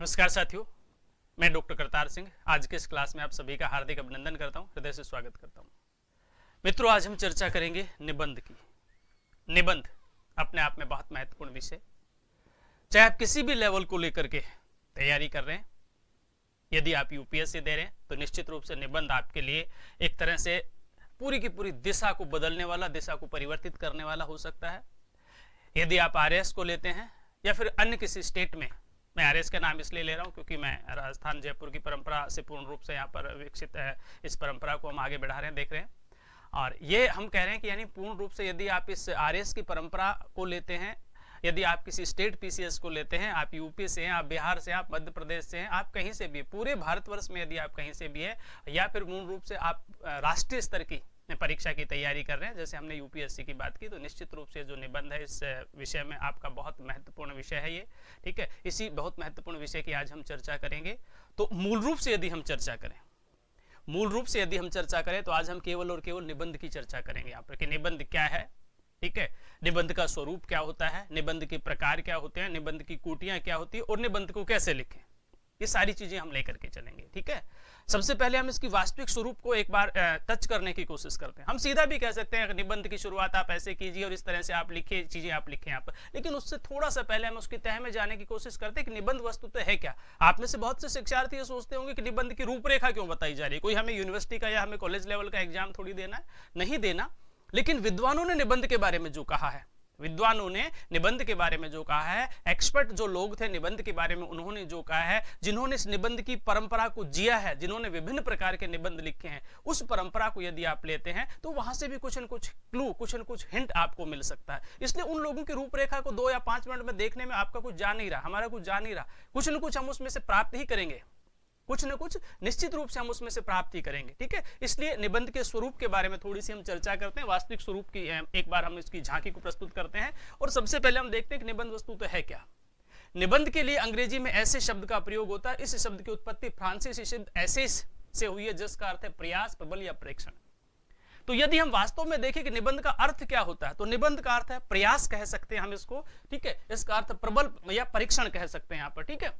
नमस्कार साथियों, मैं डॉक्टर करतार सिंह आज के इस क्लास में आप सभी का हार्दिक अभिनंदन करता हूं, हृदय से स्वागत करता हूं। मित्रों, आज हम चर्चा करेंगे निबंध की। निबंध अपने आप में बहुत महत्वपूर्ण विषय, चाहे आप किसी भी लेवल को लेकर के तैयारी कर रहे हैं, यदि आप यूपीएससी दे रहे हैं तो निश्चित रूप से निबंध आपके लिए एक तरह से पूरी की पूरी दिशा को बदलने वाला, दिशा को परिवर्तित करने वाला हो सकता है। यदि आप आरएस को लेते हैं या फिर अन्य किसी स्टेट में, मैं आरएस का नाम इसलिए ले रहा हूं क्योंकि मैं राजस्थान जयपुर की परंपरा से पूर्ण रूप से यहाँ पर विकसित है, इस परंपरा को हम आगे बढ़ा रहे हैं, देख रहे हैं। और ये हम कह रहे हैं कि यानी पूर्ण रूप से यदि आप इस आरएस की परंपरा को लेते हैं, यदि आप किसी स्टेट पीसीएस को लेते हैं, आप यूपी से हैं, आप बिहार से हैं, आप मध्य प्रदेश से हैं, आप कहीं से भी, पूरे भारतवर्ष में यदि आप कहीं से भी है, या फिर मूल रूप से आप राष्ट्रीय स्तर की परीक्षा की तैयारी कर रहे हैं, जैसे हमने यूपीएससी की बात की, तो निश्चित रूप से जो निबंध है इस विषय में आपका बहुत महत्वपूर्ण विषय है ये, ठीक है। इसी बहुत महत्वपूर्ण विषय की आज हम चर्चा करेंगे। तो मूल रूप से यदि हम चर्चा करें तो आज हम केवल और केवल निबंध की चर्चा करेंगे यहाँ पर, कि निबंध क्या है, ठीक है, निबंध का स्वरूप क्या होता है, निबंध के प्रकार क्या होते हैं, निबंध की कोटियां क्या होती है और निबंध को कैसे लिखें, ये सारी चीजें हम लेकर के चलेंगे, ठीक है। सबसे पहले हम इसकी वास्तविक स्वरूप को एक बार टच करने की कोशिश करते हैं। हम सीधा भी कह सकते हैं निबंध की शुरुआत आप ऐसे कीजिए और इस तरह से आप लिखिए, चीजें आप लिखें यहाँ पर, लेकिन उससे थोड़ा सा पहले हम उसकी तह में जाने की कोशिश करते हैं कि निबंध वस्तुतः है क्या। आप में से बहुत से शिक्षार्थी ये सोचते होंगे कि निबंध की रूपरेखा क्यों बताई जा रही है, कोई हमें यूनिवर्सिटी का या हमें कॉलेज लेवल का एग्जाम थोड़ी देना है, नहीं देना। लेकिन विद्वानों ने निबंध के बारे में जो कहा है, विद्वानों ने निबंध के बारे में जो कहा है, एक्सपर्ट जो लोग थे निबंध के बारे में, उन्होंने जो कहा है, जिन्होंने इस निबंध की परंपरा को जिया है, जिन्होंने विभिन्न प्रकार के निबंध लिखे हैं, उस परंपरा को यदि आप लेते हैं तो वहां से भी कुछ न कुछ क्लू, कुछ न कुछ हिंट आपको मिल सकता है। इसलिए उन लोगों की रूपरेखा को 2 या 5 मिनट में देखने में आपका कुछ जा नहीं रहा, हमारा कुछ जा नहीं रहा, कुछ न कुछ हम उसमें से प्राप्त ही करेंगे, कुछ न कुछ निश्चित रूप से हम उसमें से प्राप्त ही करेंगे, ठीक है। इसलिए निबंध के स्वरूप के बारे में थोड़ी सी हम चर्चा करते हैं, वास्तविक स्वरूप की एक बार हम इसकी झांकी को प्रस्तुत करते हैं। और सबसे पहले हम देखते हैं कि निबंध वस्तु तो है क्या। निबंध के लिए अंग्रेजी में ऐसे शब्द का प्रयोग होता है, इस शब्द की उत्पत्ति फ्रांसीसी शब्द एसेस से हुई है, जिसका अर्थ है प्रयास, प्रबल या प्रेक्षण। तो यदि हम वास्तव में देखें कि निबंध का अर्थ क्या होता है, तो निबंध का अर्थ है प्रयास, कह सकते हैं हम इसको, ठीक है। इसका अर्थ प्रबल या परीक्षण कह सकते हैं यहाँ पर, ठीक है।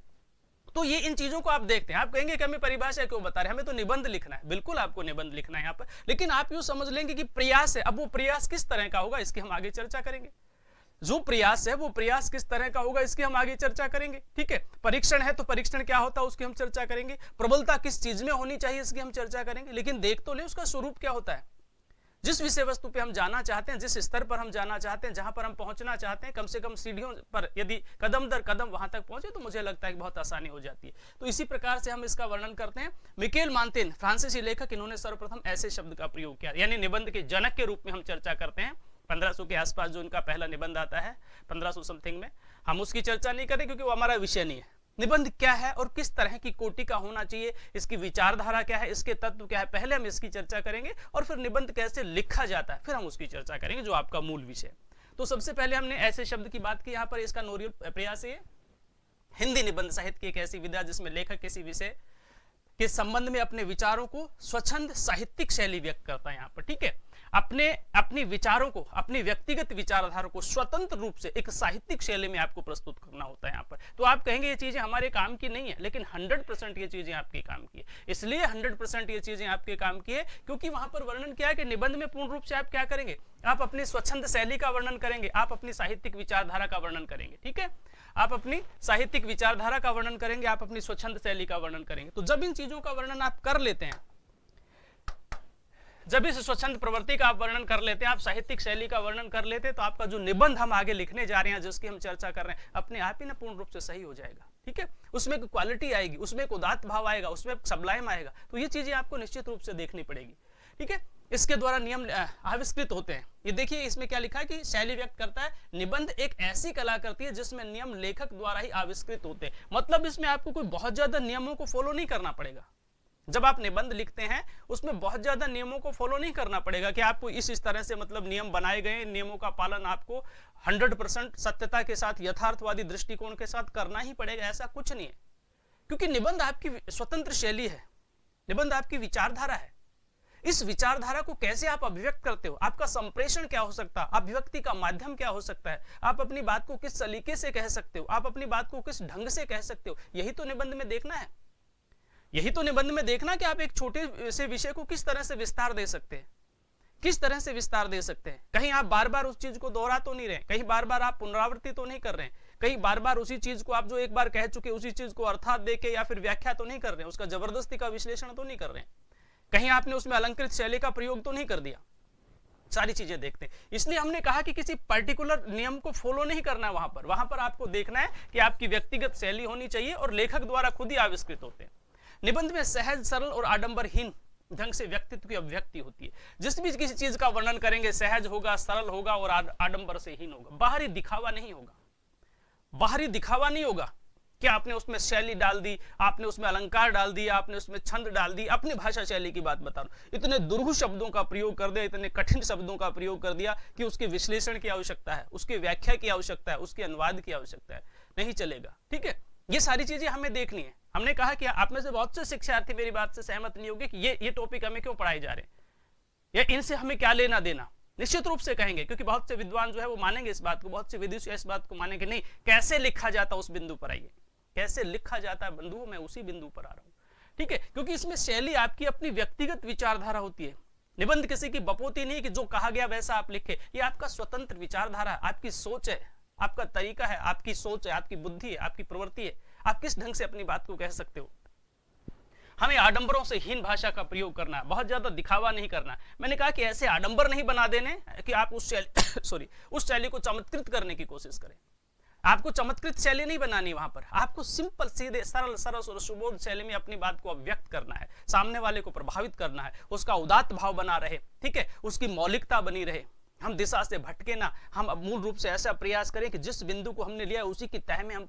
तो ये इन चीजों को आप देखते हैं, आप कहेंगे कि हमें परिभाषा क्यों बता रहे हैं, हमें तो निबंध लिखना है। बिल्कुल आपको निबंध लिखना है यहाँ पर, लेकिन आप यूं समझ लेंगे कि प्रयास है। अब वो प्रयास किस तरह का होगा इसकी हम आगे चर्चा करेंगे। जो प्रयास है वो प्रयास किस तरह का होगा इसकी हम आगे चर्चा करेंगे, ठीक है। परीक्षण है तो परीक्षण क्या होता है उसकी हम चर्चा करेंगे। प्रबलता किस चीज में होनी चाहिए इसकी हम चर्चा करेंगे। लेकिन देख तो ले उसका स्वरूप क्या होता है। जिस विषय वस्तु पे हम जाना चाहते हैं, जिस स्तर पर हम जाना चाहते हैं, जहां पर हम पहुंचना चाहते हैं, कम से कम सीढ़ियों पर यदि कदम दर कदम वहां तक पहुंचे तो मुझे लगता है कि बहुत आसानी हो जाती है। तो इसी प्रकार से हम इसका वर्णन करते हैं। मिकेल मांतेन, फ्रांसीसी लेखक, इन्होंने सर्वप्रथम ऐसे शब्द का प्रयोग किया, यानी निबंध के जनक के रूप में हम चर्चा करते हैं। 1500 के आसपास जो इनका पहला निबंध आता है, 1500 समथिंग में, हम उसकी चर्चा नहीं करें क्योंकि वो हमारा विषय नहीं है। निबंध क्या है और किस तरह की कोटि का होना चाहिए, इसकी विचारधारा क्या है, इसके तत्व क्या है, पहले हम इसकी चर्चा करेंगे और फिर निबंध कैसे लिखा जाता है फिर हम उसकी चर्चा करेंगे, जो आपका मूल विषय। तो सबसे पहले हमने ऐसे शब्द की बात की, यहाँ पर इसका नोरियल प्रयास है। हिंदी निबंध साहित्य की एक ऐसी विधा जिसमें लेखक किसी विषय के संबंध में अपने विचारों को स्वच्छंद साहित्यिक शैली व्यक्त करता है यहाँ पर, ठीक है। अपने विचारों को, अपनी व्यक्तिगत विचारधारा को स्वतंत्र रूप से एक साहित्यिक शैली में आपको प्रस्तुत करना होता है यहाँ पर। तो आप कहेंगे ये चीजें हमारे काम की नहीं है, लेकिन 100% ये चीजें आपके काम की है। इसलिए 100% ये चीजें आपके काम की है क्योंकि वहां पर वर्णन किया है कि निबंध में पूर्ण रूप से आप क्या करेंगे, आप अपनी स्वच्छंद शैली का वर्णन करेंगे, आप अपनी साहित्यिक विचारधारा का वर्णन करेंगे, ठीक है। आप अपनी साहित्यिक विचारधारा का वर्णन करेंगे, आप अपनी स्वच्छंद शैली का वर्णन करेंगे। तो जब इन चीजों का वर्णन आप कर लेते हैं, जब इस स्वच्छंद प्रवृत्ति का आप वर्णन कर लेते हैं, आप साहित्यिक शैली का वर्णन कर लेते हैं, तो आपका जो निबंध हम आगे लिखने जा रहे हैं, जिसकी हम चर्चा कर रहे हैं, अपने आप ही ना पूर्ण रूप से सही हो जाएगा, ठीक है। उसमें एक क्वालिटी आएगी, उसमें एक उदात्त भाव आएगा, उसमें सबलाइम आएगा। तो ये चीजें आपको निश्चित रूप से देखनी पड़ेगी, ठीक है। इसके द्वारा नियम आविष्कृत होते हैं। ये देखिए इसमें क्या लिखा है कि शैली व्यक्त करता है, निबंध एक ऐसी कलाकृति है जिसमें नियम लेखक द्वारा ही आविष्कृत होते हैं। मतलब इसमें आपको कोई बहुत ज्यादा नियमों को फॉलो नहीं करना पड़ेगा। जब आप निबंध लिखते हैं उसमें बहुत ज्यादा नियमों को फॉलो नहीं करना पड़ेगा कि आपको इस तरह से मतलब नियम बनाए गए, नियमों का पालन आपको 100% सत्यता के साथ, यथार्थवादी दृष्टिकोण के साथ करना ही पड़ेगा, ऐसा कुछ नहीं है। क्योंकि निबंध आपकी स्वतंत्र शैली है, निबंध आपकी विचारधारा है। इस विचारधारा को कैसे आप अभिव्यक्त करते हो, आपका संप्रेषण क्या हो सकता है, अभिव्यक्ति का माध्यम क्या हो सकता है, आप अपनी बात को किस तरीके से कह सकते हो, आप अपनी बात को किस ढंग से कह सकते हो, यही तो निबंध में देखना है। यही तो निबंध में देखना कि आप एक छोटे से विषय को किस तरह से विस्तार दे सकते हैं, किस तरह से विस्तार दे सकते हैं। कहीं आप बार बार उस चीज को दोहरा तो नहीं रहे, कहीं बार बार आप पुनरावृत्ति तो नहीं कर रहे हैं, कहीं बार बार उसी चीज को आप जो एक बार कह चुके उसी चीज को अर्थात देके या फिर व्याख्या तो नहीं कर रहे हैं, उसका जबरदस्ती का विश्लेषण तो नहीं कर रहे हैं, कहीं आपने उसमें अलंकृत शैली का प्रयोग तो नहीं कर दिया। सारी चीजें देखते हैं। इसलिए हमने कहा कि किसी पर्टिकुलर नियम को फॉलो नहीं करना है, वहां पर आपको देखना है कि आपकी व्यक्तिगत शैली होनी चाहिए और लेखक द्वारा खुद ही आविष्कृत होते हैं। निबंध में सहज, सरल और आडंबरहीन ढंग से व्यक्तित्व की अभिव्यक्ति होती है। जिस भी किसी चीज का वर्णन करेंगे सहज होगा, सरल होगा और आडंबर से हीन होगा। बाहरी दिखावा नहीं होगा, बाहरी दिखावा नहीं होगा कि आपने उसमें शैली डाल दी, आपने उसमें अलंकार डाल दिया, आपने उसमें छंद डाल दी। अपनी भाषा शैली की बात बता रहा हूं, इतने दुर्गुह शब्दों का प्रयोग कर दिया, इतने कठिन शब्दों का प्रयोग कर दिया कि उसके विश्लेषण की आवश्यकता है, उसकी व्याख्या की आवश्यकता है, उसके अनुवाद की आवश्यकता है, नहीं चलेगा। ठीक है, ये सारी चीजें हमें देखनी है। हमने कहा कि आप में से बहुत से शिक्षार्थी मेरी बात से सहमत नहीं होंगे कि ये टॉपिक हमें क्यों पढ़ाए जा रहे हैं या इनसे हमें क्या लेना देना। निश्चित रूप से कहेंगे, क्योंकि बहुत से विद्वान जो है वो मानेंगे इस बात को, बहुत से विदुषी इस बात को मानेंगे नहीं। कैसे लिखा जाता उस बिंदु पर आइए, कैसे लिखा जाता है बंधुओं, मैं उसी बिंदु पर आ रहा हूं। ठीक है, क्योंकि इसमें शैली आपकी अपनी व्यक्तिगत विचारधारा होती है। निबंध किसी की बपोती नहीं कि जो कहा गया वैसा आप लिखे, ये आपका स्वतंत्र विचारधारा है, आपकी सोच है, आपका तरीका है, आपकी सोच है, आपकी बुद्धि है, आपकी प्रवृत्ति है, आप किस ढंग से अपनी बात को कह सकते हो। हमें आडंबरों से हीन भाषा का प्रयोग करना है, बहुत ज्यादा दिखावा नहीं करना। मैंने कहा कि ऐसे आडंबर नहीं बना देने कि आप उस शैली उस शैली को चमत्कृत करने की कोशिश करें। आपको चमत्कृत शैली नहीं बनानी, वहां पर आपको सिंपल सीधे सरल सरस और सुबोध शैली में अपनी बात को अभिव्यक्त करना है, सामने वाले को प्रभावित करना है, उसका उदात्त भाव बना रहे, ठीक है, उसकी मौलिकता बनी रहे, हम दिशा से भटके ना। हम अब मूल रूप से ऐसा प्रयास करें कि जिस बिंदु को हमने लिया उसी की तह में हम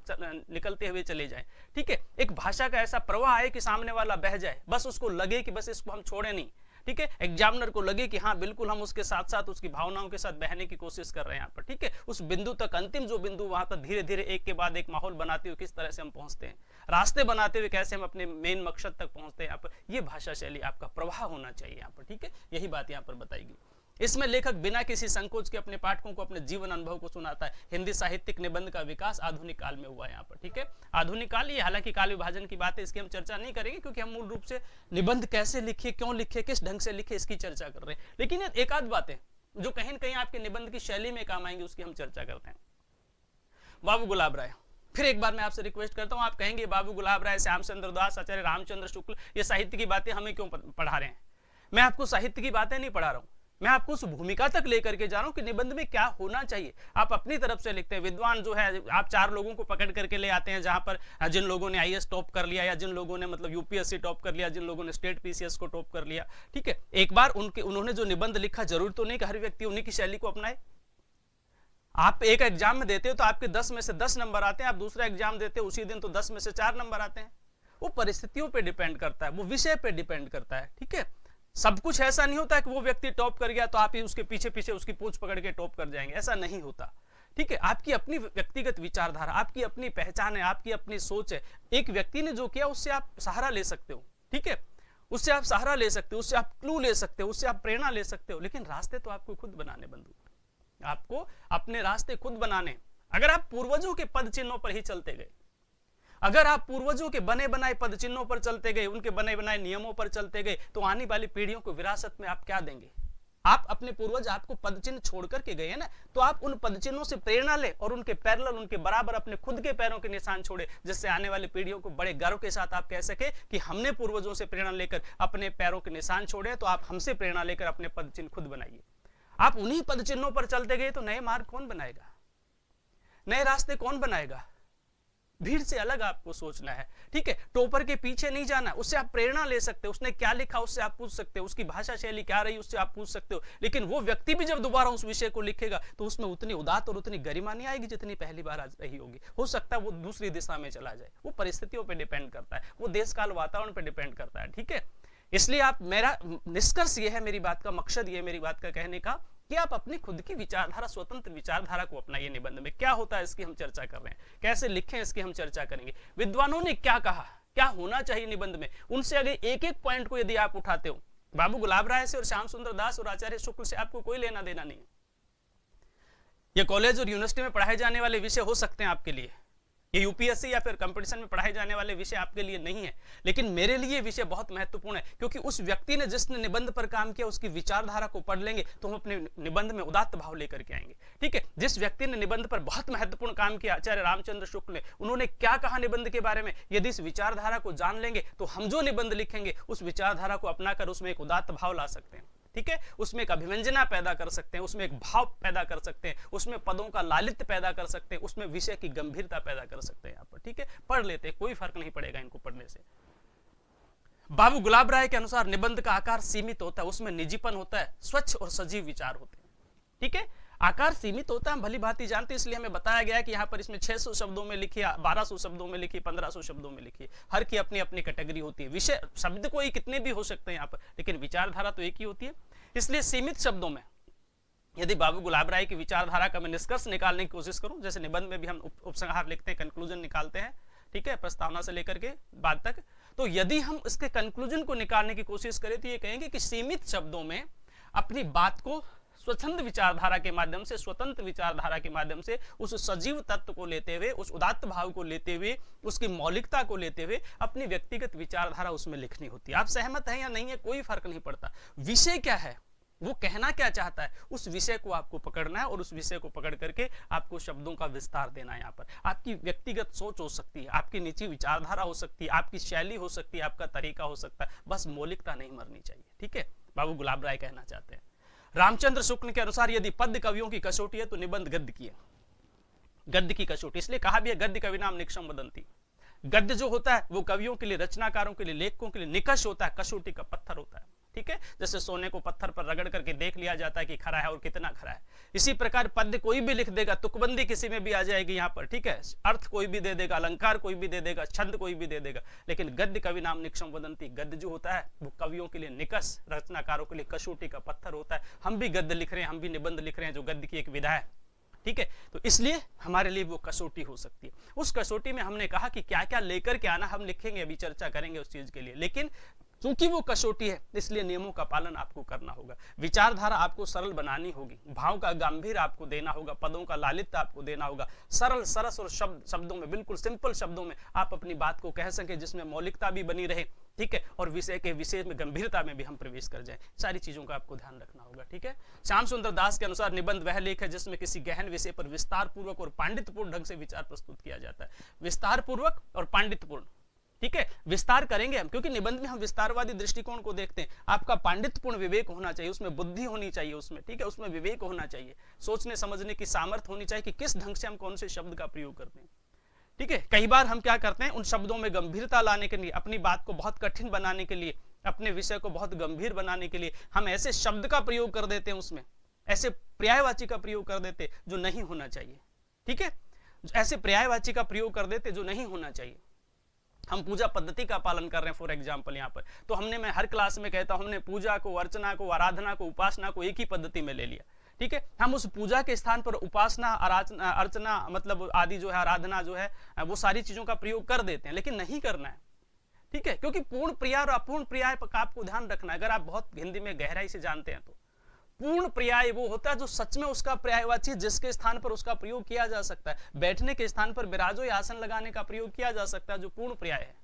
निकलते हुए चले जाएं। ठीक है, एक भाषा का ऐसा प्रवाह है कि सामने वाला बह जाए, बस उसको लगे कि बस इसको हम छोड़े नहीं। ठीक है, एग्जामिनर को लगे कि हाँ बिल्कुल हम उसके साथ साथ उसकी भावनाओं के साथ बहने की कोशिश कर रहे हैं यहाँ पर। ठीक है, उस बिंदु तक, अंतिम जो बिंदु, वहां पर धीरे धीरे एक के बाद एक माहौल बनाते हुए किस तरह से हम पहुंचते हैं, रास्ते बनाते हुए कैसे हम अपने मेन मकसद तक पहुंचते हैं। यहाँ पर ये भाषा शैली आपका प्रवाह होना चाहिए यहाँ पर। ठीक है, यही बात यहाँ पर बताएगी। इसमें लेखक बिना किसी संकोच के अपने पाठकों को अपने जीवन अनुभव को सुनाता है। हिंदी साहित्यिक निबंध का विकास आधुनिक काल में हुआ है यहाँ पर। ठीक है, आधुनिक काल, ये हालांकि काल विभाजन की बात है, इसकी हम चर्चा नहीं करेंगे क्योंकि हम मूल रूप से निबंध कैसे लिखे, क्यों लिखे, किस ढंग से लिखे, इसकी चर्चा कर रहे हैं। लेकिन एक आध बातें जो कहीं न कहीं आपके निबंध की शैली में काम आएंगी उसकी हम चर्चा करते हैं। बाबू गुलाब राय, फिर एक बार मैं आपसे रिक्वेस्ट करता हूं, आप कहेंगे बाबू गुलाब राय, श्यामचंद्र दास, आचार्य रामचंद्र शुक्ल, ये साहित्य की बातें हमें क्यों पढ़ा रहे हैं। मैं आपको साहित्य की बातें नहीं पढ़ा रहा हूं, मैं आपको उस भूमिका तक लेकर के जा रहा हूं कि निबंध में क्या होना चाहिए। आप अपनी तरफ से लिखते हैं, विद्वान जो है आप चार लोगों को पकड़ करके ले आते हैं, जहां पर जिन लोगों ने आईएएस टॉप कर लिया या जिन लोगों ने मतलब यूपीएससी टॉप कर लिया, जिन लोगों ने स्टेट पीसीएस को टॉप कर लिया। ठीक है, एक बार उन्होंने जो निबंध लिखा, जरूर तो नहीं कि हर व्यक्ति उन्हीं की शैली को अपनाए। आप एक एग्जाम में देते हो तो आपके 10 में से 10 नंबर आते हैं, आप दूसरा एग्जाम देते हो उसी दिन तो 10 में से 4 नंबर आते हैं। वो परिस्थितियों पे डिपेंड करता है, वो विषय पे डिपेंड करता है। ठीक है, सब कुछ ऐसा नहीं होता कि वो व्यक्ति टॉप कर गया तो आप ही उसके पीछे पीछे उसकी पूंछ पकड़ के टॉप कर जाएंगे, ऐसा नहीं होता। ठीक है, आपकी अपनी व्यक्तिगत विचारधारा, आपकी अपनी पहचान है, आपकी अपनी सोच है। एक व्यक्ति ने जो किया उससे आप सहारा ले सकते हो। ठीक है, उससे आप सहारा ले सकते हो, उससे आप क्लू ले सकते हो, उससे आप प्रेरणा ले सकते हो, लेकिन रास्ते तो आपको खुद बनाने बंधु, आपको अपने रास्ते खुद बनाने। अगर आप पूर्वजों के पद चिन्हों पर ही चलते गए, अगर आप पूर्वजों के बने बनाए पद चिन्हों पर चलते गए, उनके बने बनाए नियमों पर चलते गए, तो आने वाली पीढ़ियों को विरासत में आप क्या देंगे। आप अपने पूर्वज आपको पद चिन्ह छोड़ करके गए हैं ना, तो आप उन पद चिन्हों से प्रेरणा ले और उनके पैरेलल, उनके बराबर अपने खुद के पैरों के निशान छोड़े, जिससे आने वाली पीढ़ियों को बड़े गर्व के साथ आप कह सके कि हमने पूर्वजों से प्रेरणा लेकर अपने पैरों के निशान छोड़े, तो आप हमसे प्रेरणा लेकर अपने पद चिन्ह खुद बनाइए। आप उन्हीं पद चिन्हों पर चलते गए तो नए मार्ग कौन बनाएगा, नए रास्ते कौन बनाएगा। भीड़ से अलग आपको सोचना है। ठीक है, टॉपर के पीछे नहीं जाना, उससे आप प्रेरणा ले सकते हो, उसने क्या लिखा उससे आप पूछ सकते हो, उसकी भाषा शैली क्या रही उससे आप पूछ सकते हो। लेकिन वो व्यक्ति भी जब दोबारा उस विषय को लिखेगा तो उसमें उतनी उदात और उतनी गरिमा नहीं आएगी जितनी पहली बार आज रही होगी। हो सकता है वो दूसरी दिशा में चला जाए, वो परिस्थितियों पर डिपेंड करता है, वो देश काल वातावरण पर डिपेंड करता है। ठीक है, इसलिए आप, मेरा निष्कर्ष ये है, मेरी बात का मकसद ये, मेरी बात का कहने का, कि आप अपनी खुद की विचारधारा, स्वतंत्र विचारधारा को अपनाइए। निबंध में क्या होता है इसकी हम चर्चा कर रहे हैं, कैसे लिखें इसकी हम चर्चा करेंगे। विद्वानों ने क्या कहा, क्या होना चाहिए निबंध में, उनसे अगर एक एक पॉइंट को यदि आप उठाते हो बाबू गुलाब राय से और श्याम सुंदर दास और आचार्य शुक्ल से आपको कोई लेना देना नहीं है। ये कॉलेज और यूनिवर्सिटी में पढ़ाए जाने वाले विषय हो सकते हैं आपके लिए, ये यूपीएससी या फिर कंपटीशन में पढ़ाए जाने वाले विषय आपके लिए नहीं है, लेकिन मेरे लिए विषय बहुत महत्वपूर्ण है, क्योंकि उस व्यक्ति ने जिसने निबंध पर काम किया उसकी विचारधारा को पढ़ लेंगे तो हम अपने निबंध में उदात्त भाव लेकर के आएंगे। ठीक है, जिस व्यक्ति ने निबंध पर बहुत महत्वपूर्ण काम किया, आचार्य रामचंद्र शुक्ल ने, उन्होंने क्या कहा निबंध के बारे में, यदि इस विचारधारा को जान लेंगे तो हम जो निबंध लिखेंगे उस विचारधारा को अपनाकर उसमें एक उदात्त भाव ला सकते हैं। ठीक है, उसमें एक अभिव्यंजना पैदा कर सकते हैं, उसमें एक भाव पैदा कर सकते हैं, उसमें पदों का लालित्य पैदा कर सकते हैं, उसमें विषय की गंभीरता पैदा कर सकते हैं यहाँ पर। ठीक है, पढ़ लेते हैं, कोई फर्क नहीं पड़ेगा इनको पढ़ने से। बाबू गुलाब राय के अनुसार निबंध का आकार सीमित होता है, उसमें निजीपन होता है, स्वच्छ और सजीव विचार होते हैं। ठीक है, आकार सीमित होता है, हम भली भांति जानते हैं, इसलिए हमें बताया गया है कि यहाँ पर इसमें 600 शब्दों में लिखी, 1200 शब्दों में लिखी, 1500 शब्दों में लिखी, हर की अपनी अपनी कैटेगरी होती है। विषय शब्द कोई कितने भी हो सकते हैं यहाँ पर, लेकिन विचारधारा तो एक ही होती है। इसलिए सीमित शब्दों में यदि बाबू गुलाब राय की विचारधारा का मैं निष्कर्ष निकालने की कोशिश करूं, जैसे निबंध में भी हम उपसंहार लिखते हैं, कंक्लूजन निकालते हैं, ठीक है, प्रस्तावना से लेकर के बाद तक, तो यदि हम इसके कंक्लूजन को निकालने की कोशिश करें तो ये कहेंगे कि सीमित शब्दों में अपनी बात को स्वतंत्र विचारधारा के माध्यम से, स्वतंत्र विचारधारा के माध्यम से उस सजीव तत्व को लेते हुए, उस उदात्त भाव को लेते हुए, उसकी मौलिकता को लेते हुए अपनी व्यक्तिगत विचारधारा उसमें लिखनी होती है। आप सहमत हैं या नहीं है, कोई फर्क नहीं पड़ता, विषय क्या है, वो कहना क्या चाहता है, उस विषय को आपको पकड़ना है और उस विषय को पकड़ करके आपको शब्दों का विस्तार देना है। यहाँ पर आपकी व्यक्तिगत सोच हो सकती है, आपकी निजी विचारधारा हो सकती है, आपकी शैली हो सकती है, आपका तरीका हो सकता है, बस मौलिकता नहीं मरनी चाहिए। ठीक है, बाबू गुलाब राय कहना चाहते हैं। रामचंद्र शुक्ल के अनुसार यदि पद्य कवियों की कसौटी है तो निबंध गद्य की है, गद्य की कसौटी, इसलिए कहा भी है गद्य कवि नाम निकषम वदंती। गद्य जो होता है वो कवियों के लिए, रचनाकारों के लिए, लेखकों के लिए निकष होता है, कसौटी का पत्थर होता है। ठीक है, जैसे सोने को पत्थर पर रगड़ करके देख लिया जाता है कि खरा है और कितना खरा है, इसी प्रकार पद्य कोई भी लिख देगा, तुकबंदी किसी में भी आ जाएगी यहाँ पर। ठीक है, अर्थ कोई भी दे देगा, अलंकार कोई भी दे देगा, छंद कोई भी दे देगा, लेकिन गद्य कवि नाम निकषम वदंती, गद्य जो होता है वो कवियों के लिए निकष, रचनाकारों के लिए कसौटी का पत्थर होता है। हम भी गद्य लिख रहे हैं, हम भी निबंध लिख रहे हैं जो गद्य की एक विधा है। ठीक है, तो इसलिए हमारे लिए वो कसौटी हो सकती है। उस कसौटी में हमने कहा कि क्या क्या लेकर के आना, हम लिखेंगे, अभी चर्चा करेंगे उस चीज के लिए, लेकिन क्योंकि वो कसौटी है इसलिए नियमों का पालन आपको करना होगा। विचारधारा आपको सरल बनानी होगी, भाव का गंभीर आपको देना होगा, पदों का लालित्य आपको देना होगा, सरल सरस और शब्दों में, बिल्कुल सिंपल शब्दों में आप अपनी बात को कह सके, जिसमें मौलिकता भी बनी रहे। ठीक है, और विषय के विषय में गंभीरता में भी हम प्रवेश कर जाए, सारी चीजों का आपको ध्यान रखना होगा। ठीक है, श्याम सुंदर दास के अनुसार निबंध वह लेख है जिसमें किसी गहन विषय पर विस्तार पूर्वक और पांडित्यपूर्ण ढंग से विचार प्रस्तुत किया जाता है। विस्तार पूर्वक और पांडित्यपूर्ण, ठीक है, विस्तार करेंगे हम, क्योंकि निबंध में हम विस्तारवादी दृष्टिकोण को देखते हैं। आपका पांडित्यपूर्ण विवेक होना चाहिए, उसमें बुद्धि होनी चाहिए, उसमें, ठीक है, उसमें विवेक होना चाहिए, सोचने समझने की सामर्थ्य होनी चाहिए कि किस ढंग से हम कौन से शब्द का प्रयोग करते हैं। ठीक है, कई बार हम क्या करते हैं, उन शब्दों में गंभीरता लाने के लिए, अपनी बात को बहुत कठिन बनाने के लिए, अपने विषय को बहुत गंभीर बनाने के लिए हम ऐसे शब्द का प्रयोग कर देते हैं, उसमें ऐसे पर्यायवाची का प्रयोग कर देते जो नहीं होना चाहिए। ठीक है, ऐसे पर्यायवाची का प्रयोग कर देते जो नहीं होना चाहिए। हम पूजा पद्धति का पालन कर रहे हैं, फॉर एग्जाम्पल यहाँ पर, तो हमने, मैं हर क्लास में कहता हूं, हमने पूजा को, अर्चना को, आराधना को, उपासना को एक ही पद्धति में ले लिया। ठीक है, हम उस पूजा के स्थान पर उपासना, अर्चना मतलब आदि जो है, आराधना जो है, वो सारी चीजों का प्रयोग कर देते हैं, लेकिन नहीं करना है। ठीक है, क्योंकि पूर्ण पर्याय और अपूर्ण पर्याय का आपको ध्यान रखना है। अगर आप बहुत हिंदी में गहराई से जानते हैं तो पूर्ण पर्याय वो होता है जो सच में उसका पर्यायवाची, जिसके स्थान पर उसका प्रयोग किया जा सकता है। बैठने के स्थान पर विराजो या आसन लगाने का प्रयोग किया जा सकता है, जो पूर्ण पर्याय है।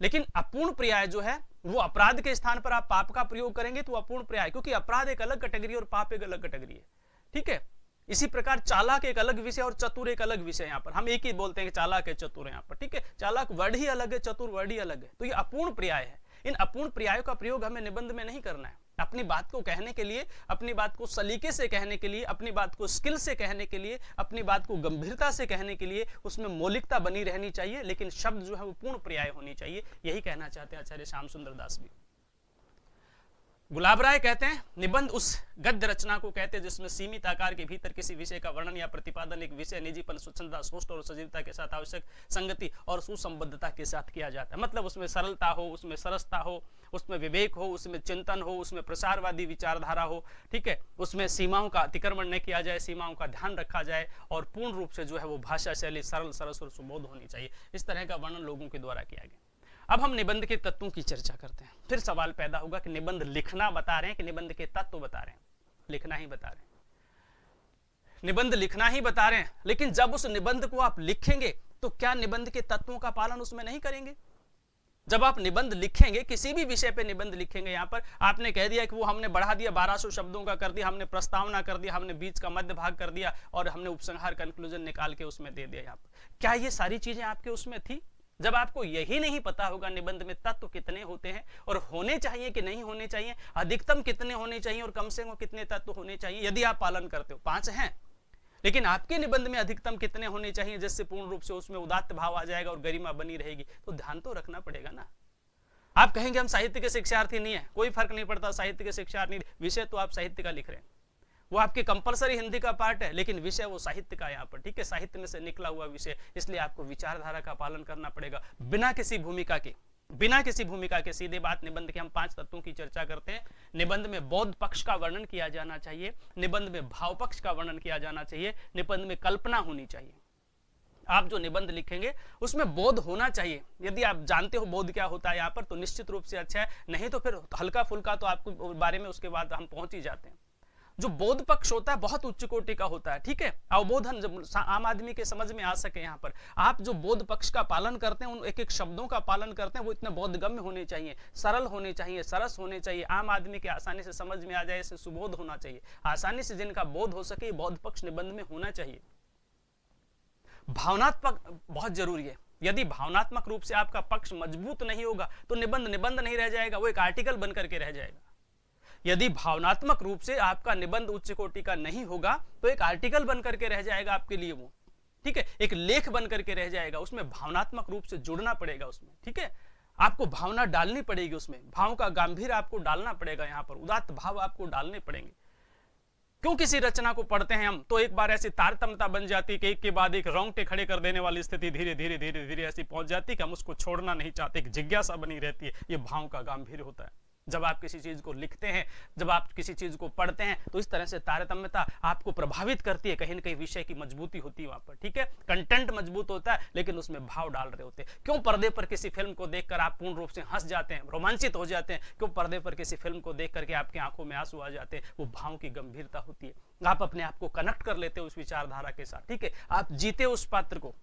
लेकिन अपूर्ण पर्याय जो है वो अपराध के स्थान पर आप पाप का प्रयोग करेंगे तो अपूर्ण पर्याय, क्योंकि अपराध एक अलग कैटेगरी और पाप एक अलग कैटेगरी है। ठीक है, इसी प्रकार चालाक एक अलग विषय और चतुर एक अलग विषय। यहाँ पर हम एक ही बोलते हैं कि चालाक है, चतुर है। यहाँ पर ठीक है, चालाक वर्ड ही अलग है, चतुर वर्ड ही अलग है, तो ये अपूर्ण पर्याय है। इन अपूर्ण पर्यायों का प्रयोग हमें निबंध में नहीं करना है। अपनी बात को कहने के लिए, अपनी बात को सलीके से कहने के लिए, अपनी बात को स्किल से कहने के लिए, अपनी बात को गंभीरता से कहने के लिए उसमें मौलिकता बनी रहनी चाहिए, लेकिन शब्द जो है वो पूर्ण पर्याय होनी चाहिए। यही कहना चाहते हैं आचार्य श्याम सुंदर दास भी। गुलाब राय कहते हैं निबंध उस गद्य रचना को कहते हैं जिसमें सीमित आकार के भीतर किसी विषय का वर्णन या प्रतिपादन एक विषय निजीपन, स्वच्छंदता, स्पष्ट और सजीवता के साथ आवश्यक संगति और सुसंबद्धता के साथ किया जाता है। मतलब उसमें सरलता हो, उसमें सरसता हो, उसमें विवेक हो, उसमें चिंतन हो, उसमें प्रसारवादी विचारधारा हो। ठीक है, उसमें सीमाओं का अतिक्रमण न किया जाए, सीमाओं का ध्यान रखा जाए और पूर्ण रूप से जो है वो भाषा शैली सरल, सरस और सुबोध होनी चाहिए। इस तरह का वर्णन लोगों के द्वारा किया गया। अब हम निबंध के तत्वों की चर्चा करते हैं। फिर सवाल पैदा होगा कि निबंध लिखना बता रहे हैं कि निबंध के तत्व बता रहे हैं? लिखना ही बता रहे हैं, निबंध लिखना ही बता रहे हैं। लेकिन जब उस निबंध को आप लिखेंगे तो क्या निबंध के तत्वों का पालन उसमें नहीं करेंगे? जब आप निबंध लिखेंगे, किसी भी विषय पे निबंध लिखेंगे, यहां पर आपने कह दिया कि वो हमने बढ़ा दिया, 1200 शब्दों का कर दिया, हमने प्रस्तावना कर दिया, हमने बीच का मध्य भाग कर दिया और हमने उपसंहार कंक्लूजन निकाल के उसमें दे दिया। यहां पर क्या ये सारी चीजें आपके उसमें थी? जब आपको यही नहीं पता होगा निबंध में तत्व कितने होते हैं और होने चाहिए कि नहीं होने चाहिए, अधिकतम कितने होने चाहिए और कम से कम कितने तत्व होने चाहिए, यदि आप पालन करते हो, 5 हैं, लेकिन आपके निबंध में अधिकतम कितने होने चाहिए जिससे पूर्ण रूप से उसमें उदात्त भाव आ जाएगा और गरिमा बनी रहेगी, तो ध्यान तो रखना पड़ेगा ना। आप कहेंगे हम साहित्य के शिक्षार्थी नहीं है, कोई फर्क नहीं पड़ता, साहित्य के शिक्षार्थी, विषय तो आप साहित्य का लिख रहे हैं, वो आपके कंपलसरी हिंदी का पार्ट है, लेकिन विषय वो साहित्य का यहाँ पर, ठीक है, साहित्य में से निकला हुआ विषय, इसलिए आपको विचारधारा का पालन करना पड़ेगा बिना किसी भूमिका के। बिना किसी भूमिका के सीधे बात निबंध के हम 5 तत्वों की चर्चा करते हैं। निबंध में बौद्ध पक्ष का वर्णन किया जाना चाहिए, निबंध में भाव पक्ष का वर्णन किया जाना चाहिए, निबंध में कल्पना होनी चाहिए। आप जो निबंध लिखेंगे उसमें बोध होना चाहिए। यदि आप जानते हो बोध क्या होता है यहाँ पर तो निश्चित रूप से अच्छा है, नहीं तो फिर हल्का फुल्का तो आपको बारे में उसके बाद हम पहुंच ही जाते हैं। जो बोध पक्ष होता है बहुत उच्च कोटि का होता है, ठीक है, अवबोधन जब आम आदमी के समझ में आ सके, यहाँ पर आप जो बोध पक्ष का पालन करते हैं, उन एक एक शब्दों का पालन करते हैं, वो इतने बोधगम्य होने चाहिए, सरल होने चाहिए, सरस होने चाहिए, आम आदमी के आसानी से समझ में आ जाए, इसे सुबोध होना चाहिए, आसानी से जिनका बोध हो सके, बोध पक्ष निबंध में होना चाहिए। भावनात्मक बहुत जरूरी है। यदि भावनात्मक रूप से आपका पक्ष मजबूत नहीं होगा तो निबंध निबंध नहीं रह जाएगा, वो एक आर्टिकल बन करके रह जाएगा। यदि भावनात्मक रूप से आपका निबंध उच्च कोटि का नहीं होगा तो एक आर्टिकल बन करके रह जाएगा आपके लिए वो, ठीक है, एक लेख बन करके रह जाएगा। उसमें भावनात्मक रूप से जुड़ना पड़ेगा उसमें, ठीक है, आपको भावना डालनी पड़ेगी, उसमें भाव का गंभीर आपको डालना पड़ेगा, यहाँ पर उदात्त भाव आपको डालने पड़ेंगे। क्यों किसी रचना को पढ़ते हैं हम तो एक बार ऐसी तारतम्यता बन जाती है कि एक के बाद एक रोंगटे खड़े कर देने वाली स्थिति धीरे धीरे धीरे धीरे ऐसी पहुंच जाती है कि हम उसको छोड़ना नहीं चाहते, एक जिज्ञासा बनी रहती है। ये भाव का गंभीर होता है। जब आप किसी चीज को लिखते हैं, जब आप किसी चीज को पढ़ते हैं तो इस तरह से तारतम्यता आपको प्रभावित करती है, कहीं न कहीं विषय की मजबूती होती है वहां पर, ठीक है, कंटेंट मजबूत होता है लेकिन उसमें भाव डाल रहे होते हैं। क्यों पर्दे पर किसी फिल्म को देखकर आप पूर्ण रूप से हंस जाते हैं, रोमांचित हो जाते हैं? क्यों पर्दे पर किसी फिल्म को देख करके आपकी आंखों में आंसू आ जाते हैं? वो भाव की गंभीरता होती है, आप अपने आप को कनेक्ट कर लेते हो उस विचारधारा के साथ, ठीक है, आप जीते उस पात्र को।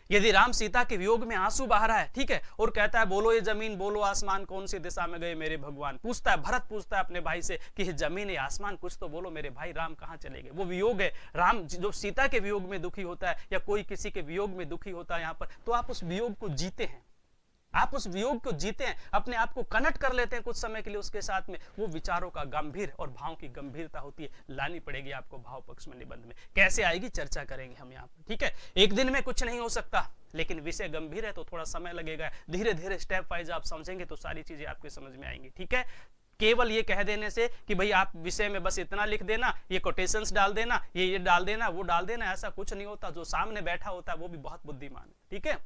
यदि राम सीता के वियोग में आंसू बहा रहा है, ठीक है, और कहता है बोलो ये जमीन बोलो आसमान कौन सी दिशा में गए मेरे भगवान, पूछता है, भरत पूछता है अपने भाई से कि ये जमीन ये आसमान कुछ तो बोलो मेरे भाई राम कहाँ चले गए। वो वियोग है, राम जो सीता के वियोग में दुखी होता है या कोई किसी के वियोग में दुखी होता है यहाँ पर, तो आप उस वियोग को जीते हैं, आप उस वियोग को जीते हैं, अपने आप को कनेक्ट कर लेते हैं कुछ समय के लिए उसके साथ में। वो विचारों का गंभीर और भाव की गंभीरता होती है, लानी पड़ेगी आपको भाव पक्ष में निबंध में। कैसे आएगी चर्चा करेंगे हम यहाँ पर, ठीक है, एक दिन में कुछ नहीं हो सकता, लेकिन विषय गंभीर है तो थोड़ा समय लगेगा, धीरे धीरे स्टेप वाइज आप समझेंगे तो सारी चीजें आपके समझ में आएंगी, ठीक है। केवल ये कह देने से कि भाई आप विषय में बस इतना लिख देना, ये कोटेशंस डाल देना, ये डाल देना, वो डाल देना, ऐसा कुछ नहीं होता। जो सामने बैठा होता है वो भी बहुत बुद्धिमान है, ठीक है,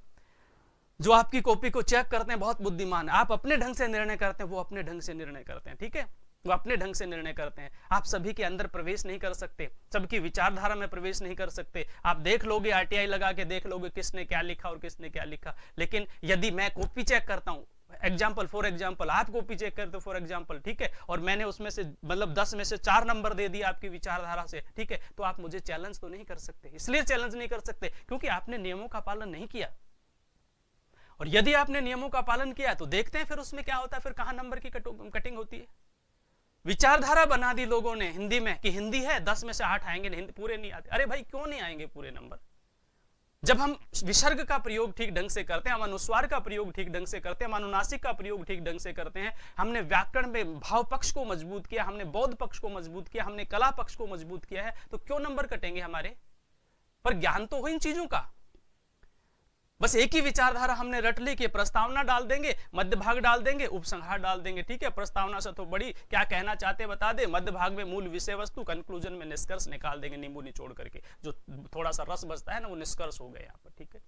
जो आपकी कॉपी को चेक करते हैं बहुत बुद्धिमान है। आप अपने ढंग से निर्णय करते हैं, वो अपने ढंग से निर्णय करते हैं, ठीक है, वो अपने ढंग से निर्णय करते हैं। आप सभी के अंदर प्रवेश नहीं कर सकते, सबकी विचारधारा में प्रवेश नहीं कर सकते। आप देख लोगे, आरटीआई लगा के देख लोगे किसने क्या लिखा और किसने क्या लिखा, लेकिन यदि मैं कॉपी चेक करता हूं, एग्जाम्पल फॉर एग्जाम्पल, आप कॉपी चेक करते हो फॉर एग्जाम्पल, ठीक है, और मैंने उसमें से मतलब 10 में से 4 नंबर दे दिया आपकी विचारधारा से, ठीक है, तो आप मुझे चैलेंज तो नहीं कर सकते। इसलिए चैलेंज नहीं कर सकते क्योंकि आपने नियमों का पालन नहीं किया। और यदि आपने नियमों का पालन किया तो देखते हैं फिर उसमें क्या होता है, फिर कहां नंबर की कटिंग होती है। विचारधारा बना दी लोगों ने हिंदी में कि हिंदी है 10 में से 8 आएंगे, हिंदी पूरे नहीं आते। अरे भाई क्यों नहीं आएंगे पूरे नंबर? जब हम विसर्ग का प्रयोग ठीक ढंग से करते हैं, हम अनुस्वार का प्रयोग ठीक ढंग से करते हैं, हम अनुनासिक का प्रयोग ठीक ढंग से करते हैं, हमने व्याकरण में भाव पक्ष को मजबूत किया, हमने बौद्ध पक्ष को मजबूत किया, हमने कला पक्ष को मजबूत किया है, तो क्यों नंबर कटेंगे हमारे? पर ज्ञान तो हो इन चीजों का। बस एक ही विचारधारा हमने रट ली कि प्रस्तावना डाल देंगे, मध्य भाग डाल देंगे, उपसंहार डाल देंगे, ठीक है, प्रस्तावना से तो बड़ी क्या कहना चाहते बता दे, मध्य भाग में मूल विषय वस्तु, कंक्लूजन में निष्कर्ष निकाल देंगे, नींबू निचोड़ करके, जो थोड़ा सा रस बचता है ना वो निष्कर्ष हो गया यहाँ पर, ठीक है।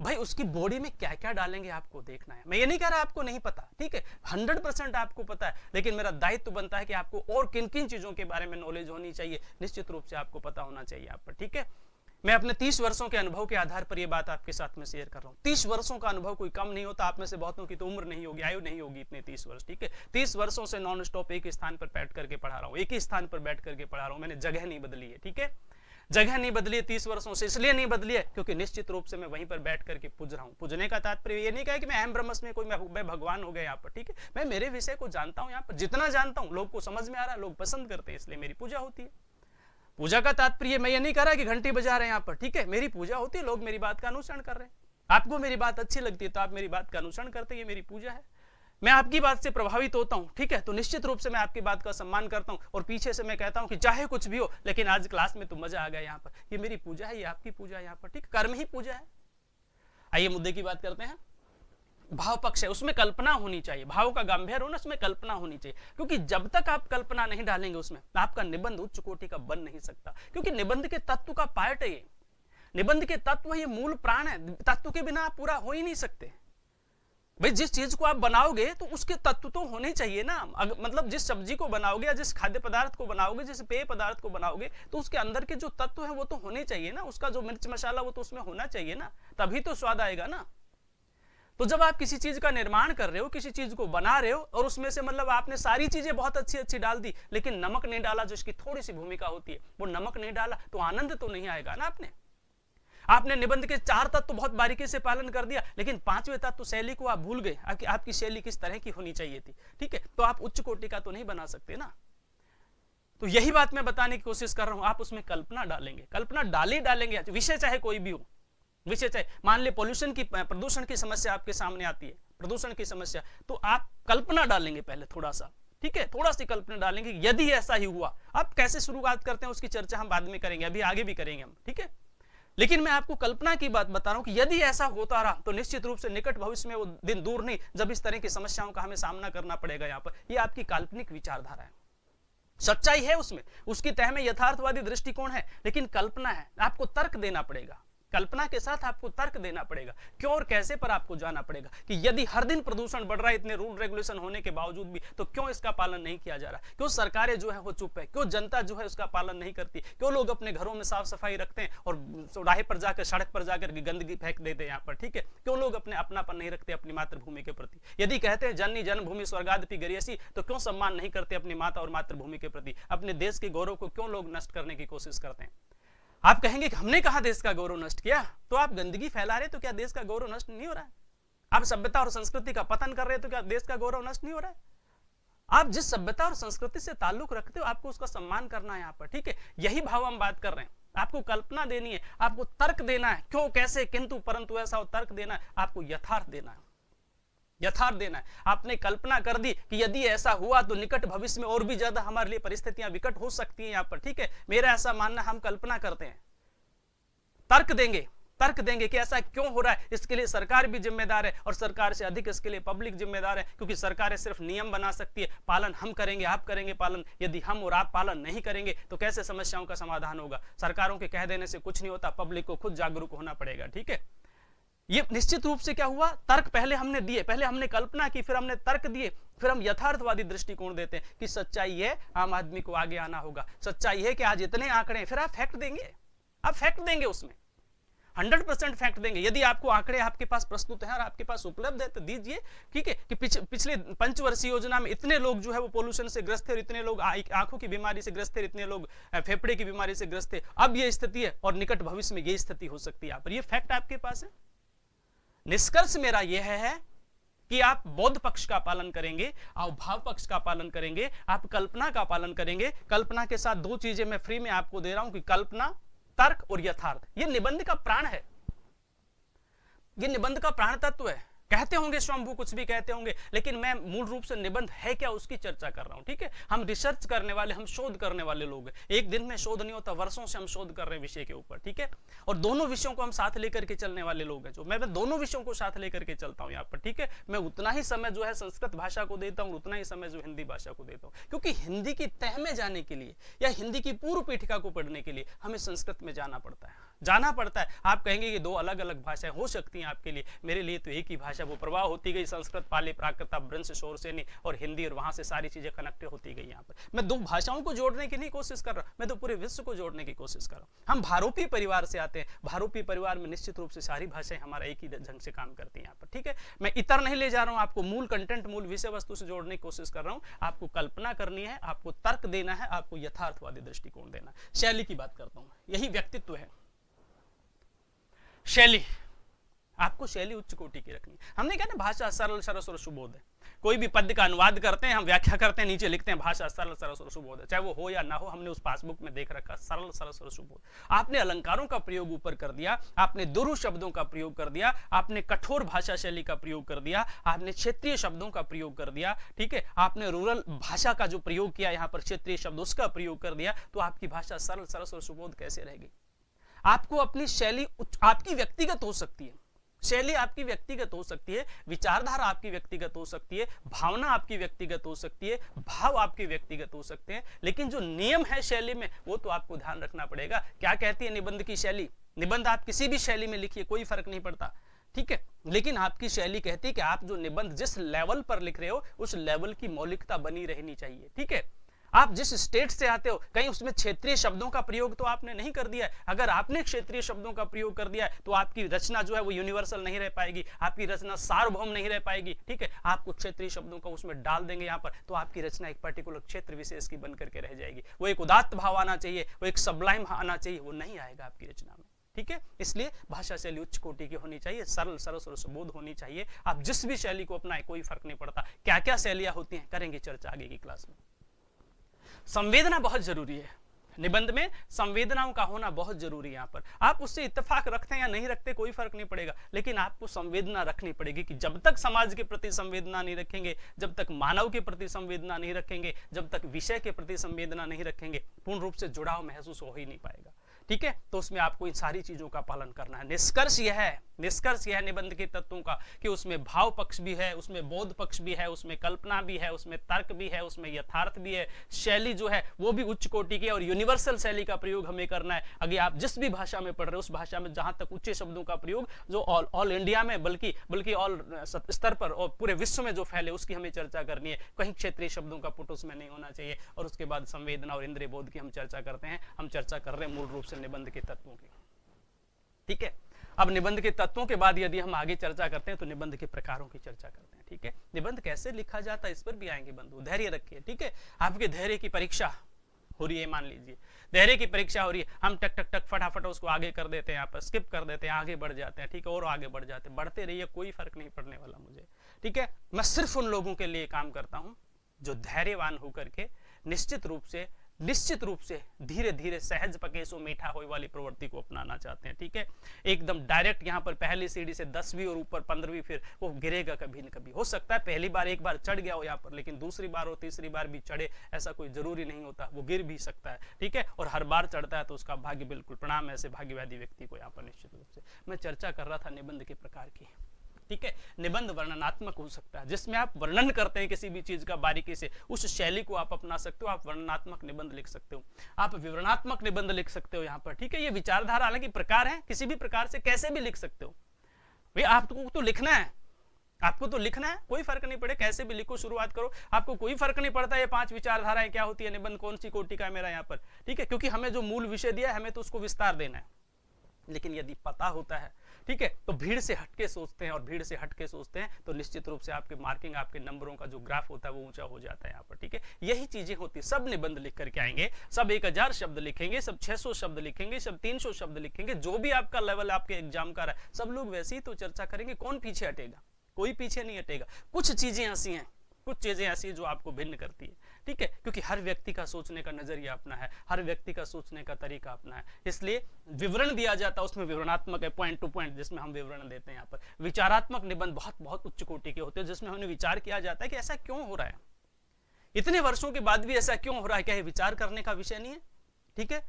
भाई उसकी बॉडी में क्या क्या डालेंगे आपको देखना है। मैं ये नहीं कह रहा आपको नहीं पता, ठीक है, 100% आपको पता है, लेकिन मेरा दायित्व बनता है कि आपको और किन किन चीजों के बारे में नॉलेज होनी चाहिए, निश्चित रूप से आपको पता होना चाहिए आप पर, ठीक है। मैं अपने 30 वर्षों के अनुभव के आधार पर ये बात आपके साथ में शेयर कर रहा हूँ। 30 वर्षों का अनुभव कोई कम नहीं होता। आप में से बहुतों की तो उम्र नहीं होगी, आयु नहीं होगी इतने 30 वर्ष, ठीक है। 30 वर्षों से नॉन स्टॉप एक स्थान पर बैठ करके पढ़ा रहा हूँ, एक ही स्थान पर बैठ करके पढ़ा रहा हूँ। मैंने जगह नहीं बदली है, ठीक है। जगह नहीं बदली है 30 वर्षों से, इसलिए नहीं बदली है क्योंकि निश्चित रूप से मैं वहीं पर बैठ करके पूज रहा हूँ। पूजने का तात्पर्य ये नहीं कहा कि मैं अहम ब्रह्मस्मि में कोई मैं भगवान हो गया यहाँ पर, ठीक है। मैं मेरे विषय को जानता हूँ, यहाँ पर जितना जानता हूँ लोग को समझ में आ रहा है, लोग पसंद करते हैं, इसलिए मेरी पूजा होती है। पूजा का तात्पर्य मैं ये नहीं कह रहा कि घंटी बजा रहे हैं यहाँ पर, ठीक है। मेरी पूजा होती है, लोग मेरी बात का अनुसरण कर रहे हैं। आपको मेरी बात अच्छी लगती है तो आप मेरी बात का अनुसरण करते हैं, ये मेरी पूजा है। मैं आपकी बात से प्रभावित होता हूं, ठीक है, तो निश्चित रूप से मैं आपकी बात का सम्मान करता हूं और पीछे से मैं कहता हूं कि चाहे कुछ भी हो लेकिन आज क्लास में तो मजा आ गया यहाँ पर। ये मेरी पूजा है, ये आपकी पूजा है यहाँ पर, ठीक, कर्म ही पूजा है। आइए मुद्दे की बात करते हैं। भाव पक्ष है, उसमें कल्पना होनी चाहिए, भाव का गांभीर्य होना, उसमें कल्पना होनी चाहिए, क्योंकि जब तक आप कल्पना नहीं डालेंगे उसमें आपका निबंध उच्च कोटि का बन नहीं सकता, क्योंकि निबंध के तत्व का पार्ट है ये। निबंध के तत्व ये मूल प्राण है, तत्व के बिना आप पूरा हो ही नहीं सकते। भाई जिस चीज को आप बनाओगे तो उसके तत्व तो होने चाहिए ना। मतलब जिस सब्जी को बनाओगे या जिस खाद्य पदार्थ को बनाओगे, जिस पेय पदार्थ को बनाओगे, तो उसके अंदर के जो तत्व है वो तो होने चाहिए ना। उसका जो मिर्च मसाला वो तो उसमें होना चाहिए ना, तभी तो स्वाद आएगा ना। तो जब आप किसी चीज का निर्माण कर रहे हो, किसी चीज को बना रहे हो और उसमें से मतलब आपने सारी चीजें बहुत अच्छी अच्छी डाल दी लेकिन नमक नहीं डाला, जो इसकी थोड़ी सी भूमिका होती है, वो नमक नहीं डाला, तो आनंद तो नहीं आएगा ना। आपने निबंध के 4 तत्व तो बहुत बारीकी से पालन कर दिया लेकिन 5वें तत्व तो शैली को आप भूल गए, आपकी शैली किस तरह की होनी चाहिए थी, ठीक है, तो आप उच्च कोटि का तो नहीं बना सकते ना। तो यही बात मैं बताने की कोशिश कर रहा हूं। आप उसमें कल्पना डालेंगे, कल्पना डालेंगे, विषय चाहे कोई भी हो, विषय चाहे मान ले पोल्यूशन की, प्रदूषण की समस्या आपके सामने आती है, प्रदूषण की समस्या, तो आप कल्पना डालेंगे पहले थोड़ा सा, ठीक है, थोड़ा सी कल्पना डालेंगे। यदि ऐसा ही हुआ, आप कैसे शुरुआत करते हैं उसकी चर्चा हम बाद में करेंगे, अभी आगे भी करेंगे हम, ठीक है। लेकिन मैं आपको कल्पना की बात बता रहा हूं कि यदि ऐसा होता रहा तो निश्चित रूप से निकट भविष्य में वो दिन दूर नहीं जब इस तरह की समस्याओं का हमें सामना करना पड़ेगा। यहाँ पर ये आपकी काल्पनिक विचारधारा है, सच्चाई है उसमें, उसकी तह में यथार्थवादी दृष्टिकोण है, लेकिन कल्पना है। आपको तर्क देना पड़ेगा, कल्पना के साथ आपको तर्क देना पड़ेगा, क्यों और कैसे पर आपको जाना पड़ेगा कि यदि हर दिन प्रदूषण बढ़ रहा है, इतने रूल रेगुलेशन होने के बावजूद भी, तो क्यों इसका पालन नहीं किया जा रहा, क्यों सरकारें जो है वो चुप है, क्यों जनता जो है उसका पालन नहीं करती, क्यों लोग अपने घरों में साफ सफाई रखते हैं और राह पर जाकर, सड़क पर जाकर गंदगी फेंक देते हैं यहाँ पर, ठीक है, क्यों लोग अपने अपनापन नहीं रखते अपनी मातृभूमि के प्रति। यदि कहते हैं जननी जन्मभूमि स्वर्गादपि गरियसी, तो क्यों सम्मान नहीं करते अपनी माता और मातृभूमि के प्रति, अपने देश के गौरव को क्यों लोग नष्ट करने की कोशिश करते हैं। आप कहेंगे कि हमने कहा देश का गौरव नष्ट किया, तो आप गंदगी फैला रहे तो क्या देश का गौरव नष्ट नहीं हो रहा है? आप सभ्यता और संस्कृति का पतन कर रहे तो क्या देश का गौरव नष्ट नहीं हो रहा है? आप जिस सभ्यता और संस्कृति से ताल्लुक रखते हो आपको उसका सम्मान करना है यहाँ पर, ठीक है। यही भाव हम बात कर रहे हैं। आपको कल्पना देनी है, आपको तर्क देना है, क्यों कैसे किंतु परंतु ऐसा हो, तर्क देना है, आपको यथार्थ देना है, यथार्थ देना है। आपने कल्पना कर दी कि यदि ऐसा हुआ तो निकट भविष्य में और भी ज्यादा हमारे लिए परिस्थितियां विकट हो सकती हैं यहाँ पर, ठीक है। मेरा ऐसा मानना, हम कल्पना करते हैं, तर्क देंगे कि ऐसा क्यों हो रहा है, इसके लिए सरकार भी जिम्मेदार है और सरकार से अधिक इसके लिए पब्लिक जिम्मेदार है, क्योंकि सरकारें सिर्फ नियम बना सकती है, पालन हम करेंगे, आप करेंगे पालन। यदि हम और आप पालन नहीं करेंगे तो कैसे समस्याओं का समाधान होगा। सरकारों के कह देने से कुछ नहीं होता, पब्लिक को खुद जागरूक होना पड़ेगा, ठीक है। ये निश्चित रूप से क्या हुआ, तर्क पहले हमने दिए, पहले हमने कल्पना की, फिर हमने तर्क दिए, फिर हम यथार्थवादी दृष्टिकोण देते हैं कि सच्चाई है, आम आदमी को आगे आना होगा। सच्चाई है कि आज इतने आंकड़े, फिर आप फैक्ट देंगे, आप फैक्ट देंगे, उसमें 100% फैक्ट देंगे। यदि आपको आंकड़े आपके पास प्रस्तुत हैं और आपके पास उपलब्ध है तो दीजिए, ठीक है, कि पिछले पंचवर्षीय योजना में इतने लोग जो है वो पोल्यूशन से ग्रस्त थे, इतने लोग आंखों की बीमारी से ग्रस्त थे, इतने लोग फेफड़े की बीमारी से ग्रस्त थे, अब ये स्थिति है और निकट भविष्य में ये स्थिति हो सकती है। पर ये फैक्ट आपके पास है। निष्कर्ष मेरा यह है कि आप बौद्ध पक्ष का पालन करेंगे, आप भाव पक्ष का पालन करेंगे, आप कल्पना का पालन करेंगे। कल्पना के साथ 2 चीजें मैं फ्री में आपको दे रहा हूं कि कल्पना, तर्क और यथार्थ। ये निबंध का प्राण है, ये निबंध का प्राण तत्व है। कहते होंगे स्वयंभू, कुछ भी कहते होंगे, लेकिन मैं मूल रूप से निबंध है क्या उसकी चर्चा कर रहा हूं, ठीक है। हम रिसर्च करने वाले, हम शोध करने वाले लोग हैं। एक दिन में शोध नहीं होता, वर्षों से हम शोध कर रहे हैं विषय के ऊपर, ठीक है। और दोनों विषयों को हम साथ लेकर के चलने वाले लोग हैं। जो मैं दोनों विषयों को साथ लेकर के चलता हूं यहाँ पर, ठीक है। मैं उतना ही समय जो है संस्कृत भाषा को देता हूं, उतना ही समय जो हिंदी भाषा को देता हूं, क्योंकि हिंदी की तह में जाने के लिए या हिंदी की पूर्व पीठिका को पढ़ने के लिए हमें संस्कृत में जाना पड़ता है। जाना पड़ता है। आप कहेंगे कि दो अलग अलग भाषाएं हो सकती हैं आपके लिए, मेरे लिए तो एक ही भाषा वो प्रवाह होती गई, संस्कृत पाली प्राकृत ब्रंश शोरसेनी और हिंदी, और वहां से सारी चीजें कनेक्ट होती गई। यहाँ पर मैं दो भाषाओं को जोड़ने की नहीं कोशिश कर रहा हूं, मैं तो पूरे विश्व को जोड़ने की कोशिश कर रहा हूं। हम भारोपी परिवार से आते हैं, भारोपी परिवार में निश्चित रूप से सारी भाषाएं हमारा एक ही ढंग से काम करती हैं यहाँ पर, ठीक है। मैं इतर नहीं ले जा रहा हूं, आपको मूल कंटेंट, मूल विषय वस्तु से जोड़ने की कोशिश कर रहा हूं। आपको कल्पना करनी है, आपको तर्क देना है, आपको यथार्थवादी दृष्टिकोण देना है। शैली की बात करता हूं, यही व्यक्तित्व है। शैली, आपको शैली उच्च कोटि की रखनी है। हमने कहा ना भाषा सरल सरस और सुबोध है। कोई भी पद्य का अनुवाद करते हैं, हम व्याख्या करते हैं, नीचे लिखते हैं भाषा सरल सरस और सुबोध है, चाहे वो हो या ना हो, हमने उस पासबुक में देख रखा सरल सरस और सुबोध। आपने अलंकारों का प्रयोग ऊपर कर दिया, आपने दुरु शब्दों का प्रयोग कर दिया, आपने कठोर भाषा शैली का प्रयोग कर दिया, आपने क्षेत्रीय शब्दों का प्रयोग कर दिया, ठीक है, आपने रूरल भाषा का जो प्रयोग किया यहाँ पर क्षेत्रीय शब्द उसका प्रयोग कर दिया, तो आपकी भाषा सरल सरस और सुबोध कैसे रहेगी? आपको अपनी शैली आपकी व्यक्तिगत हो सकती है, शैली आपकी व्यक्तिगत हो सकती है, विचारधारा आपकी व्यक्तिगत हो सकती है, भावना आपकी व्यक्तिगत हो सकती है, भाव आपके व्यक्तिगत हो सकते हैं, लेकिन जो नियम है शैली में वो तो आपको ध्यान रखना पड़ेगा। क्या कहती है निबंध की शैली? निबंध आप किसी भी शैली में लिखिए, कोई फर्क नहीं पड़ता, ठीक है, लेकिन आपकी शैली कहती है कि आप जो निबंध जिस लेवल पर लिख रहे हो उस लेवल की मौलिकता बनी रहनी चाहिए, ठीक है। आप जिस स्टेट से आते हो कहीं उसमें क्षेत्रीय शब्दों का प्रयोग तो आपने नहीं कर दिया है। अगर आपने क्षेत्रीय शब्दों का प्रयोग कर दिया है तो आपकी रचना जो है वो यूनिवर्सल नहीं रह पाएगी, आपकी रचना सार्वभौम नहीं रह पाएगी, ठीक है। आपको क्षेत्रीय शब्दों का उसमें डाल देंगे यहाँ पर, तो आपकी रचना एक पर्टिकुलर क्षेत्र विशेष की बन करके रह जाएगी। वो एक उदात्त भाव आना चाहिए, वो एक सबलाइम आना चाहिए, वो नहीं आएगा आपकी रचना में, ठीक है। इसलिए भाषा शैली उच्च कोटि की होनी चाहिए, सरल सरस और सुबोध होनी चाहिए। आप जिस भी शैली को अपनाएं कोई फर्क नहीं पड़ता। क्या क्या शैलियां होती हैं करेंगे चर्चा आगे की क्लास में। संवेदना बहुत जरूरी है, निबंध में संवेदनाओं का होना बहुत जरूरी है। यहाँ पर आप उससे इत्तेफाक रखते हैं या नहीं रखते कोई फर्क नहीं पड़ेगा, लेकिन आपको संवेदना रखनी पड़ेगी कि जब तक समाज के प्रति संवेदना नहीं रखेंगे, जब तक मानव के प्रति संवेदना नहीं रखेंगे, जब तक विषय के प्रति संवेदना नहीं रखेंगे, पूर्ण रूप से जुड़ाव महसूस हो ही नहीं पाएगा, ठीक है। तो उसमें आपको इन सारी चीजों का पालन करना है। निष्कर्ष यह है निबंध के तत्वों का कि उसमें भाव पक्ष भी है, उसमें बोध पक्ष भी है, उसमें कल्पना भी है, उसमें तर्क भी है, उसमें यथार्थ भी है। शैली जो है वो भी उच्च कोटि की है और यूनिवर्सल शैली का प्रयोग हमें करना है। अगर आप जिस भी भाषा में पढ़ रहे हो उस भाषा में जहां तक उच्च शब्दों का प्रयोग जो ऑल इंडिया में बल्कि ऑल स्तर पर और पूरे विश्व में जो फैले उसकी हमें चर्चा करनी है। कहीं क्षेत्रीय शब्दों का पुट उसमें नहीं होना चाहिए। और उसके बाद संवेदना और इंद्रिय बोध की हम चर्चा करते हैं। हम चर्चा कर रहे हैं मूल रूप से निबंध के तत्वों की, ठीक है। अब निबंध के तत्वों के बाद यदि हम आगे चर्चा करते हैं तो निबंध के प्रकारों की चर्चा करते हैं, ठीक है। निबंध कैसे लिखा जाता है इस पर भी आएंगे बंधु, धैर्य रखिए, ठीक है। आपके धैर्य की परीक्षा हो रही है, मान लीजिए धैर्य की परीक्षा हो रही है, हम टक टक टक फटाफट उसको आगे कर देते हैं, यहाँ पर स्किप कर देते हैं, आगे बढ़ जाते हैं, ठीक है, और आगे बढ़ जाते हैं। बढ़ते रहिए, कोई फर्क नहीं पड़ने वाला मुझे, ठीक है। मैं सिर्फ उन लोगों के लिए काम करता हूं जो धैर्यवान होकर के निश्चित रूप से धीरे धीरे सहज पकेसो मीठा होए वाली प्रवृत्ति को अपनाना चाहते हैं, ठीक है। एकदम डायरेक्ट यहाँ पर पहली सीढ़ी से 10वीं और ऊपर 15वीं, फिर वो गिरेगा कभी न कभी। हो सकता है पहली बार एक बार चढ़ गया हो यहाँ पर, लेकिन दूसरी बार और तीसरी बार भी चढ़े, ऐसा कोई जरूरी नहीं होता, वो गिर भी सकता है, ठीक है। और हर बार चढ़ता है तो उसका भाग्य बिल्कुल प्रणाम ऐसे भाग्यवादी व्यक्ति को यहाँ पर निश्चित रूप से। मैं चर्चा कर रहा था निबंध के प्रकार की, ठीक है। निबंध वर्णनात्मक हो सकता है जिसमें आप वर्णन करते हैं किसी भी चीज का बारीकी से, उस शैली को आप अपना सकते हो। आप वर्णनात्मक निबंध लिख सकते हो, आप विवरणात्मक निबंध लिख सकते हो यहाँ पर, ठीक है। ये विचारधारा हालांकि प्रकार है, किसी भी प्रकार से कैसे भी लिख सकते हो भाई। आपको तो लिखना है, आपको तो लिखना है, कोई फर्क नहीं पड़े, कैसे भी लिखो, शुरुआत करो, आपको कोई फर्क नहीं पड़ता ये 5 विचारधाराएं क्या होती है, निबंध कौन सी कोटि का है मेरा यहाँ पर, ठीक है। क्योंकि हमें जो मूल विषय दिया है हमें तो उसको विस्तार देना है। लेकिन यदि पता होता है, ठीक है, तो भीड़ से हटके सोचते हैं, और भीड़ से हटके सोचते हैं तो निश्चित रूप से आपके मार्किंग, आपके नंबरों का जो ग्राफ होता है वो ऊंचा हो जाता है यहाँ पर, ठीक है। यही चीजें होती है। सब निबंध लिख करके आएंगे, सब 1000 शब्द लिखेंगे, सब 600 शब्द लिखेंगे, सब 300 शब्द लिखेंगे, जो भी आपका लेवल आपके एग्जाम का रहा है, सब लोग वैसे ही तो चर्चा करेंगे। कौन पीछे हटेगा? कोई पीछे नहीं हटेगा। कुछ चीजें ऐसी जो आपको भिन्न करती है, ठीक है, क्योंकि हर व्यक्ति का सोचने का नजरिया अपना है, हर व्यक्ति का सोचने का तरीका अपना है। इसलिए विवरण दिया जाता है उसमें विवरणात्मक है, पॉइंट टू पॉइंट, जिसमें हम विवरण देते हैं। यहाँ पर विचारात्मक निबंध बहुत उच्च कोटि के होते हैं, जिसमें हमने विचार किया जाता है कि ऐसा क्यों हो रहा है, इतने वर्षों के बाद भी ऐसा क्यों हो रहा है, क्या ये विचार करने का विषय नहीं है, ठीक है।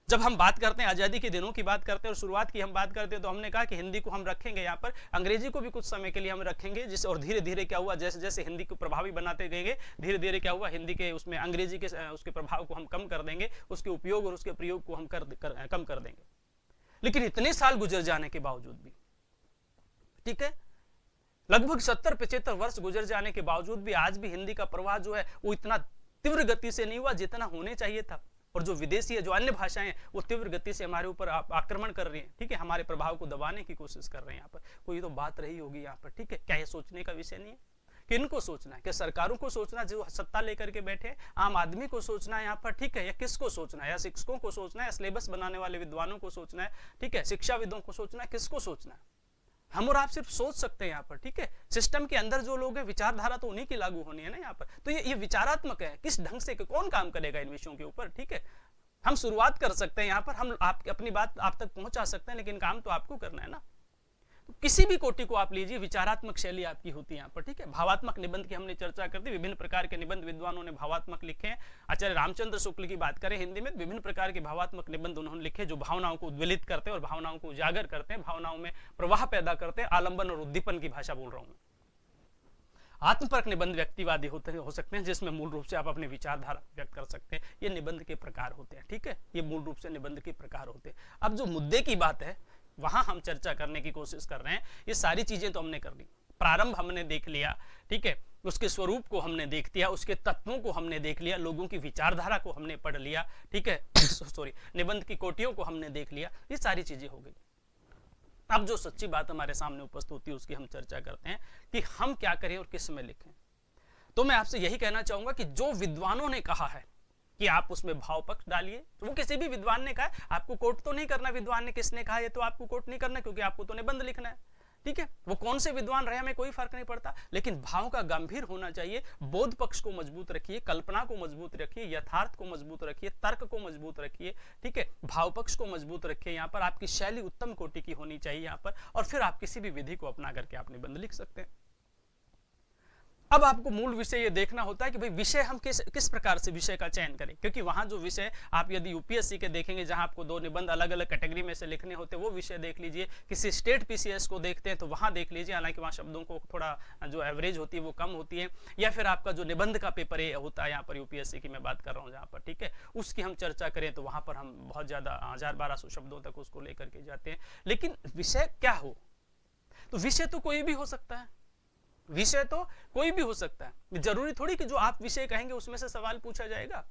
जब हम बात करते हैं आजादी के दिनों की बात करते हैं और शुरुआत की हम बात करते हैं, तो हमने कहा कि हिंदी को हम रखेंगे यहाँ पर, अंग्रेजी को भी कुछ समय के लिए हम रखेंगे, जिस और धीरे धीरे क्या हुआ, जैसे जैसे हिंदी को प्रभावी बनाते गए, धीरे धीरे क्या हुआ, हिंदी के उसमें अंग्रेजी के उसके प्रभाव को हम कम कर देंगे, उसके उपयोग और उसके प्रयोग को हम कम कर देंगे। लेकिन इतने साल गुजर जाने के बावजूद भी, ठीक है, लगभग 70-75 वर्ष गुजर जाने के बावजूद भी आज भी हिंदी का प्रवाह जो है वो इतना तीव्र गति से नहीं हुआ जितना होने चाहिए था। और जो विदेशी है, जो अन्य भाषाएं हैं, वो तीव्र गति से हमारे ऊपर आक्रमण कर रही हैं, ठीक है, हमारे प्रभाव को दबाने की कोशिश कर रहे हैं। यहाँ पर कोई तो बात रही होगी यहाँ पर, ठीक है। क्या ये सोचने का विषय नहीं है? किनको सोचना है? क्या सरकारों को सोचना जो सत्ता लेकर के बैठे, आम आदमी को सोचना है यहाँ पर, ठीक है, या किसको सोचना है? या शिक्षकों को सोचना है, या सिलेबस बनाने वाले विद्वानों को सोचना है, ठीक है, शिक्षाविदों को सोचना है, किसको सोचना है? हम और आप सिर्फ सोच सकते हैं यहाँ पर, ठीक है। सिस्टम के अंदर जो लोग हैं, विचारधारा तो उन्हीं की लागू होनी है ना यहाँ पर। तो ये विचारात्मक है, किस ढंग से कौन काम करेगा इन विषयों के ऊपर, ठीक है। हम शुरुआत कर सकते हैं यहाँ पर, हम अपनी बात आप तक पहुंचा सकते हैं, लेकिन काम तो आपको करना है ना। तो किसी भी कोटि को आप लीजिए, विचारात्मक शैली आपकी होती है यहाँ पर, ठीक है। भावात्मक निबंध की हमने चर्चा कर दी, विभिन्न प्रकार के निबंध विद्वानों ने भावात्मक लिखे हैं। आचार्य रामचंद्र शुक्ल की बात करें हिंदी में, विभिन्न प्रकार के भावात्मक निबंध उन्होंने लिखे जो भावनाओं को उद्वेलित करते हैं और भावनाओं को उजागर करते हैं, भावनाओं में प्रवाह पैदा करते हैं। आलंबन और उद्दीपन की भाषा बोल रहा हूं मैं। आत्मपरक निबंध व्यक्तिवादी हो सकते हैं, जिसमें मूल रूप से आप अपनी विचारधारा व्यक्त कर सकते हैं। ये निबंध के प्रकार होते हैं, ठीक है, ये मूल रूप से निबंध के प्रकार होते हैं। अब जो मुद्दे की बात है वहां हम चर्चा करने की कोशिश कर रहे हैं। ये सारी चीजें तो हमने कर ली, प्रारंभ हमने देख लिया, ठीक है, उसके स्वरूप को हमने देख लिया, उसके तत्वों को हमने देख लिया, लोगों की विचारधारा को हमने पढ़ लिया, ठीक है, सॉरी, निबंध की कोटियों को हमने देख लिया। ये सारी चीजें हो गई। अब जो सच्ची बात हमारे सामने उपस्थित होती है उसकी हम चर्चा करते हैं कि हम क्या करें और किस में लिखें। तो मैं आपसे यही कहना चाहूंगा कि जो विद्वानों ने कहा है कि आप उसमें भाव पक्ष डालिए, तो वो किसी भी विद्वान ने कहा है, आपको कोट तो नहीं करना विद्वान ने किसने कहा है, तो आपको कोट नहीं करना, क्योंकि आपको तो निबंध लिखना है, ठीक है। वो कौन से विद्वान रहे हमें कोई फर्क नहीं पड़ता, लेकिन भाव का गंभीर होना चाहिए। बोध पक्ष को मजबूत रखिए, कल्पना को मजबूत रखिए, यथार्थ को मजबूत रखिए, तर्क को मजबूत रखिए, ठीक है, भाव पक्ष को मजबूत रखिए। यहाँ पर आपकी शैली उत्तम कोटि की होनी चाहिए यहाँ पर, और फिर आप किसी भी विधि को अपना करके आप निबंध लिख सकते हैं। अब आपको मूल विषय ये देखना होता है कि भाई विषय हम किस प्रकार से विषय का चयन करें, क्योंकि वहां जो विषय आप यदि यूपीएससी के देखेंगे जहां आपको 2 निबंध अलग अलग कैटेगरी में से लिखने होते हैं, वो विषय देख लीजिए। किसी स्टेट पीसीएस को देखते हैं तो वहां देख लीजिए, हालांकि वहां शब्दों को थोड़ा जो एवरेज होती है वो कम होती है। या फिर आपका जो निबंध का पेपर होता है यहाँ पर यूपीएससी की मैं बात कर रहा हूँ जहाँ पर, ठीक है, उसकी हम चर्चा करें तो वहां पर हम बहुत ज्यादा 1000-1200 शब्दों तक उसको लेकर के जाते हैं। लेकिन विषय क्या हो, तो विषय तो कोई भी हो सकता है, विषय तो कोई भी हो सकता है। जरूरी थोड़ी कि जो आप विषय कहेंगे उसमें से सवाल पूछा जाएगा।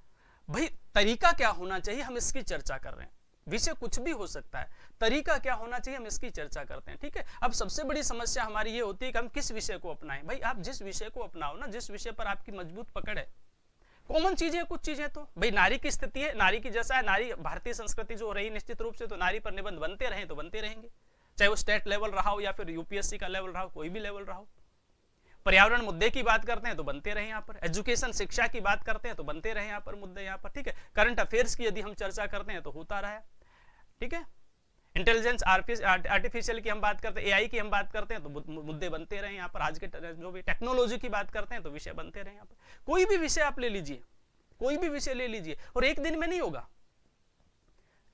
भाई तरीका क्या होना चाहिए, हम इसकी चर्चा कर रहे हैं। विषय कुछ भी हो सकता है, तरीका क्या होना चाहिए हम इसकी चर्चा करते हैं, ठीक है। अब सबसे बड़ी समस्या हमारी ये होती है कि हम किस विषय को अपनाएं। भाई आप जिस विषय को अपनाओ ना, जिस विषय पर आपकी मजबूत पकड़ है, कॉमन चीजें कुछ चीजें तो भाई नारी की स्थिति है, नारी की जैसा है, नारी भारतीय संस्कृति जो रही निश्चित रूप से, तो नारी पर निबंध बनते रहे तो बनते रहेंगे, चाहे वो स्टेट लेवल रहा हो या फिर यूपीएससी का लेवल रहा हो, कोई भी लेवल रहा हो। पर्यावरण मुद्दे की बात करते हैं तो बनते रहे यहाँ पर, एजुकेशन शिक्षा की बात करते हैं तो बनते रहे यहाँ पर मुद्दे यहाँ पर, ठीक है। करंट अफेयर्स की यदि हम चर्चा करते हैं तो होता रहा है, ठीक है। इंटेलिजेंस आर्टिफिशियल की हम बात करते हैं, एआई की हम बात करते हैं तो मुद्दे बनते रहे यहाँ पर। आज के जो भी टेक्नोलॉजी की बात करते हैं तो विषय बनते रहे यहाँ पर। कोई भी विषय आप ले लीजिए, कोई भी विषय ले लीजिए, और एक दिन में नहीं होगा।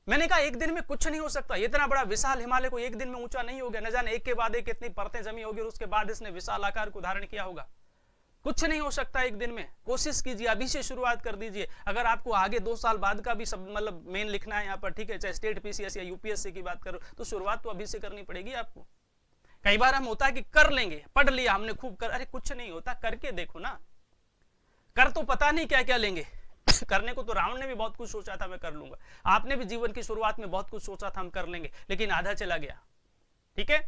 मैंने कहा एक दिन में कुछ नहीं हो सकता, इतना बड़ा विशाल हिमालय को एक दिन में ऊंचा नहीं हो गया, न जाने एक के बाद एक कितनी परतें जमी होगी और उसके बाद इसने विशाल आकार को धारण किया होगा। कुछ नहीं हो सकता एक दिन में। कोशिश कीजिए, अभी से शुरुआत कर दीजिए। अगर आपको आगे 2 साल बाद का भी सब मतलब मेन लिखना है यहाँ पर, ठीक है, चाहे स्टेट पीसीएस या यूपीएससी की बात करो, तो शुरुआत तो अभी से करनी पड़ेगी आपको। कई बार हम होता है कि कर लेंगे, पढ़ लिया हमने खूब कर, अरे कुछ नहीं होता, करके देखो ना। कर तो पता नहीं क्या क्या लेंगे करने को तो रावण ने भी बहुत कुछ सोचा था मैं कर लूंगा, आपने भी जीवन की शुरुआत में बहुत कुछ सोचा था हम कर लेंगे, लेकिन आधा चला गया, ठीक है।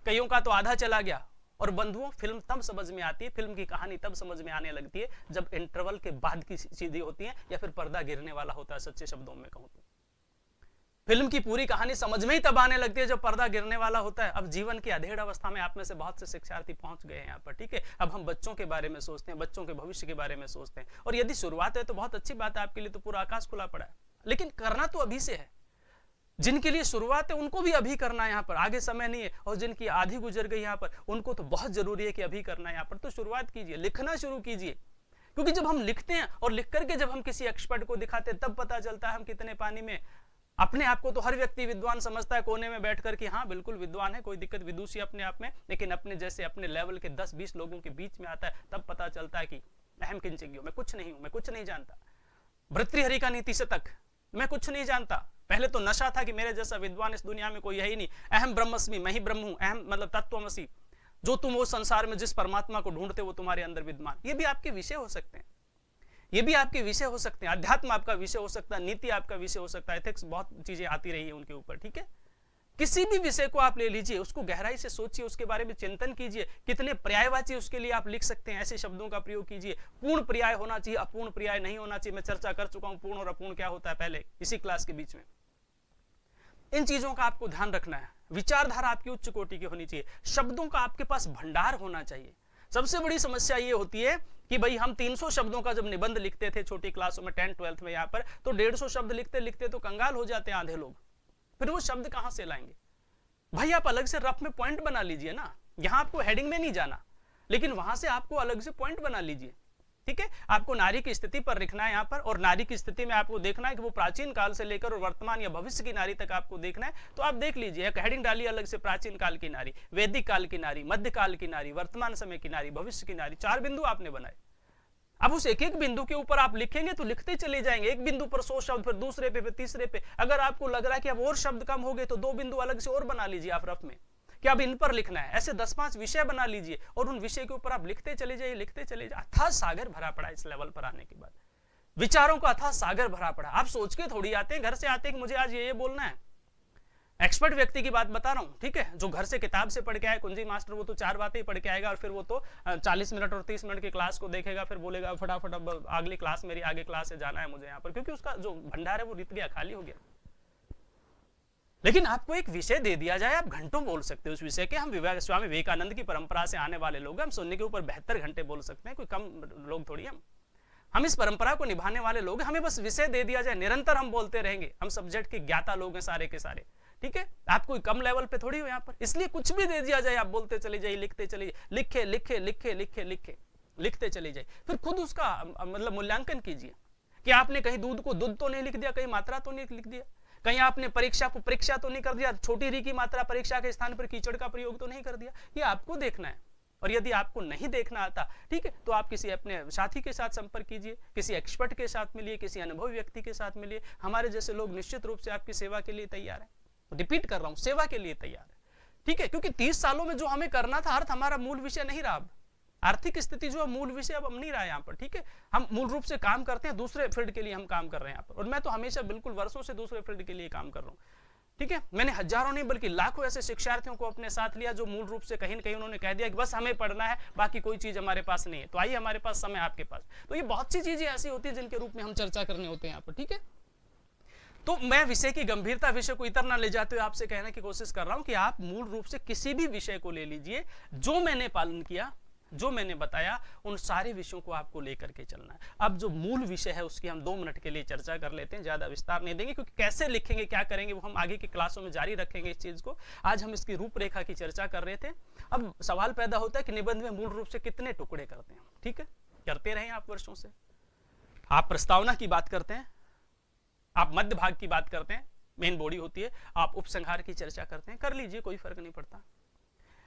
कईयों का तो आधा चला गया। और बंधुओं, फिल्म तब समझ में आती है, फिल्म की कहानी तब समझ में आने लगती है जब इंटरवल के बाद की चीजें होती हैं या फिर पर्दा गिरने वाला होता है। सच्चे शब्दों में कहूं तो फिल्म की पूरी कहानी समझ में ही तब आने लगती है जब पर्दा गिरने वाला होता है। अब जीवन की अधेड़ अवस्था में आप में से बहुत से शिक्षार्थी पहुंच गए हैं यहाँ पर, ठीक है। अब हम बच्चों के बारे में सोचते हैं, बच्चों के भविष्य के बारे में सोचते हैं, और यदि शुरुआत है तो बहुत अच्छी बात है, आपके लिए तो पूरा आकाश खुला पड़ा है, लेकिन करना तो अभी से है। जिनके लिए शुरुआत है उनको भी अभी करना है यहाँ पर, आगे समय नहीं है। और जिनकी आधी गुजर गई यहाँ पर, उनको तो बहुत जरूरी है कि अभी करना है यहाँ पर। तो शुरुआत कीजिए, लिखना शुरू कीजिए, क्योंकि जब हम लिखते हैं और लिख करके जब हम किसी एक्सपर्ट को दिखाते हैं तब पता चलता है हम कितने पानी में। अपने आप को तो हर व्यक्ति विद्वान समझता है कोने में बैठकर कि हाँ बिल्कुल विद्वान है, कोई दिक्कत विदुषी अपने आप में, लेकिन अपने जैसे अपने लेवल के 10-20 लोगों के बीच में आता है तब पता चलता है कि अहम किंचिज्ञो, मैं कुछ नहीं हूं, मैं कुछ नहीं जानता। भर्तृहरि का नीति शतक, मैं कुछ नहीं जानता, पहले तो नशा था कि मेरे जैसा विद्वान इस दुनिया में कोई है ही नहीं, अहम ब्रह्मस्मि, मैं ही ब्रह्म हूं, अहम मतलब तत्वमसि, जो तुम वो संसार में जिस परमात्मा को ढूंढते वो तुम्हारे अंदर विद्यमान। ये भी आपके विषय हो सकते हैं, ये भी आपके विषय हो सकते हैं, अध्यात्म आपका विषय हो सकता है, नीति आपका विषय हो सकता है, एथिक्स, बहुत चीजें आती रही है उनके ऊपर, ठीक है। किसी भी विषय को आप ले लीजिए, उसको गहराई से सोचिए, उसके बारे में चिंतन कीजिए, कितने पर्यायवाची उसके लिए आप लिख सकते हैं, ऐसे शब्दों का प्रयोग कीजिए। पूर्ण पर्याय होना चाहिए, अपूर्ण पर्याय नहीं होना चाहिए। मैं चर्चा कर चुका हूं पूर्ण और अपूर्ण क्या होता है पहले इसी क्लास के बीच में। इन चीजों का आपको ध्यान रखना है। विचारधारा आपकी उच्च कोटि की होनी चाहिए, शब्दों का आपके पास भंडार होना चाहिए। सबसे बड़ी समस्या ये होती है कि भाई हम 300 शब्दों का जब निबंध लिखते थे छोटी क्लासों में 10th 12th में यहाँ पर, तो 150 शब्द लिखते लिखते तो कंगाल हो जाते हैं आधे लोग। फिर वो शब्द कहां से लाएंगे भाई? आप अलग से रफ में पॉइंट बना लीजिए ना, यहां आपको हेडिंग में नहीं जाना, लेकिन वहां से आपको अलग से पॉइंट बना लीजिए, ठीक है। आपको नारी की स्थिति पर लिखना है यहाँ पर, और नारी की स्थिति में आपको देखना है कि वो प्राचीन काल से लेकर और वर्तमान या भविष्य की नारी तक आपको देखना है। तो आप देख लीजिए, एक हेडिंग डालिए अलग से, प्राचीन काल की नारी, वैदिक काल की नारी, मध्य काल की नारी, वर्तमान समय की नारी, भविष्य की नारी, 4 बिंदु आपने बनाए। अब उस एक एक बिंदु के ऊपर आप लिखेंगे तो लिखते चले जाएंगे, एक बिंदु पर 100 शब्द, फिर दूसरे पे, फिर तीसरे पे। अगर आपको लग रहा है कि अब और शब्द कम हो गए तो 2 बिंदु अलग से और बना लीजिए आप रफ में, कि अब इन पर लिखना है। ऐसे 10-5 विषय बना लीजिए और उन विषय के ऊपर आप लिखते चले जाइए, लिखते चले जाइए। अथाह सागर भरा पड़ा इस लेवल पर आने के बाद, विचारों का अथाह सागर भरा पड़ा। आप सोच के थोड़ी आते हैं, घर से आते हैं कि मुझे आज ये बोलना है। एक्सपर्ट व्यक्ति की बात बता रहा हूं, ठीक है, जो घर से किताब से पढ़ के आए, कुंजी मास्टर, वो तो 4 बातें ही पढ़ के आएगा और फिर वो तो 40 मिनट और 30 मिनट की क्लास को देखेगा, फिर बोलेगा फटाफट अब अगली क्लास, मेरी आगे क्लास से जाना है मुझे यहाँ पर, क्योंकि उसका जो भंडार है वो रित गया, खाली हो गया। लेकिन आपको एक विषय दे दिया जाए, आप घंटों बोल सकते हो उस विषय के। हम स्वामी विवेकानंद की परंपरा से आने वाले लोग, हम सुनने के ऊपर 72 घंटे बोल सकते हैं, कोई कम लोग थोड़ी। हम इस परंपरा को निभाने वाले लोग, हमें बस विषय दे दिया जाए, निरंतर हम बोलते रहेंगे। हम सब्जेक्ट के ज्ञाता लोग हैं सारे के सारे, ठीक है। आप कोई कम लेवल पे थोड़ी हो यहाँ पर, इसलिए कुछ भी दे दिया जाए आप बोलते चले जाइए, लिखते चले जाइए, लिखे लिखे लिखे लिखे लिखे लिखते चले जाइए। फिर खुद उसका मतलब मूल्यांकन कीजिए कि आपने कहीं दूध को दूध तो नहीं लिख दिया, कहीं मात्रा तो नहीं लिख दिया, कहीं आपने परीक्षा को परीक्षा तो नहीं कर दिया, छोटी री की मात्रा परीक्षा के स्थान पर कीचड़ का प्रयोग तो नहीं कर दिया। ये आपको देखना है। और यदि आपको नहीं देखना आता, ठीक है, तो आप किसी अपने साथी के साथ संपर्क कीजिए, किसी एक्सपर्ट के साथ मिलिए, किसी अनुभवी व्यक्ति के साथ मिलिए। हमारे जैसे लोग निश्चित रूप से आपकी सेवा के लिए तैयार है। रिपीट कर रहा हूं, सेवा के लिए तैयार है, ठीक है। क्योंकि 30 सालों में जो हमें करना था, अर्थ हमारा मूल विषय नहीं रहा। अब आर्थिक स्थिति जो है मूल विषय अब नहीं रहा यहाँ पर, ठीक है। हम मूल रूप से काम करते हैं, दूसरे फील्ड के लिए हम काम कर रहे हैं यहाँ पर। और मैं तो हमेशा बिल्कुल वर्षों से दूसरे फील्ड के लिए काम कर रहा हूँ, ठीक है। मैंने हजारों नहीं बल्कि लाखों ऐसे शिक्षार्थियों को अपने साथ लिया जो मूल रूप से कहीं न कहीं उन्होंने कह दिया कि बस हमें पढ़ना है, बाकी कोई चीज हमारे पास नहीं है। तो आइए, हमारे पास समय आपके पास। तो ये बहुत सी चीजें ऐसी होती है जिनके रूप में हम चर्चा करने होते हैं यहाँ पर, ठीक है। तो मैं विषय की गंभीरता, विषय को इतना न ले जाते हुए आपसे कहने की कोशिश कर रहा हूं कि आप मूल रूप से किसी भी विषय को ले लीजिए, जो मैंने पालन किया, जो मैंने बताया, उन सारे विषयों को आपको लेकर के चलना है। अब जो मूल विषय है उसकी हम 2 मिनट के लिए चर्चा कर लेते हैं, ज्यादा विस्तार नहीं देंगे, क्योंकि कैसे लिखेंगे, क्या करेंगे, वो हम आगे की क्लासों में जारी रखेंगे इस चीज को। आज हम इसकी रूपरेखा की चर्चा कर रहे थे। अब सवाल पैदा होता है कि निबंध में मूल रूप से कितने टुकड़े करते हैं, ठीक है। करते रहे आप वर्षों से। आप प्रस्तावना की बात करते हैं, आप मध्य भाग की बात करते हैं, मेन बॉडी होती है, आप उपसंहार की चर्चा करते हैं, कर लीजिए, कोई फर्क नहीं पड़ता।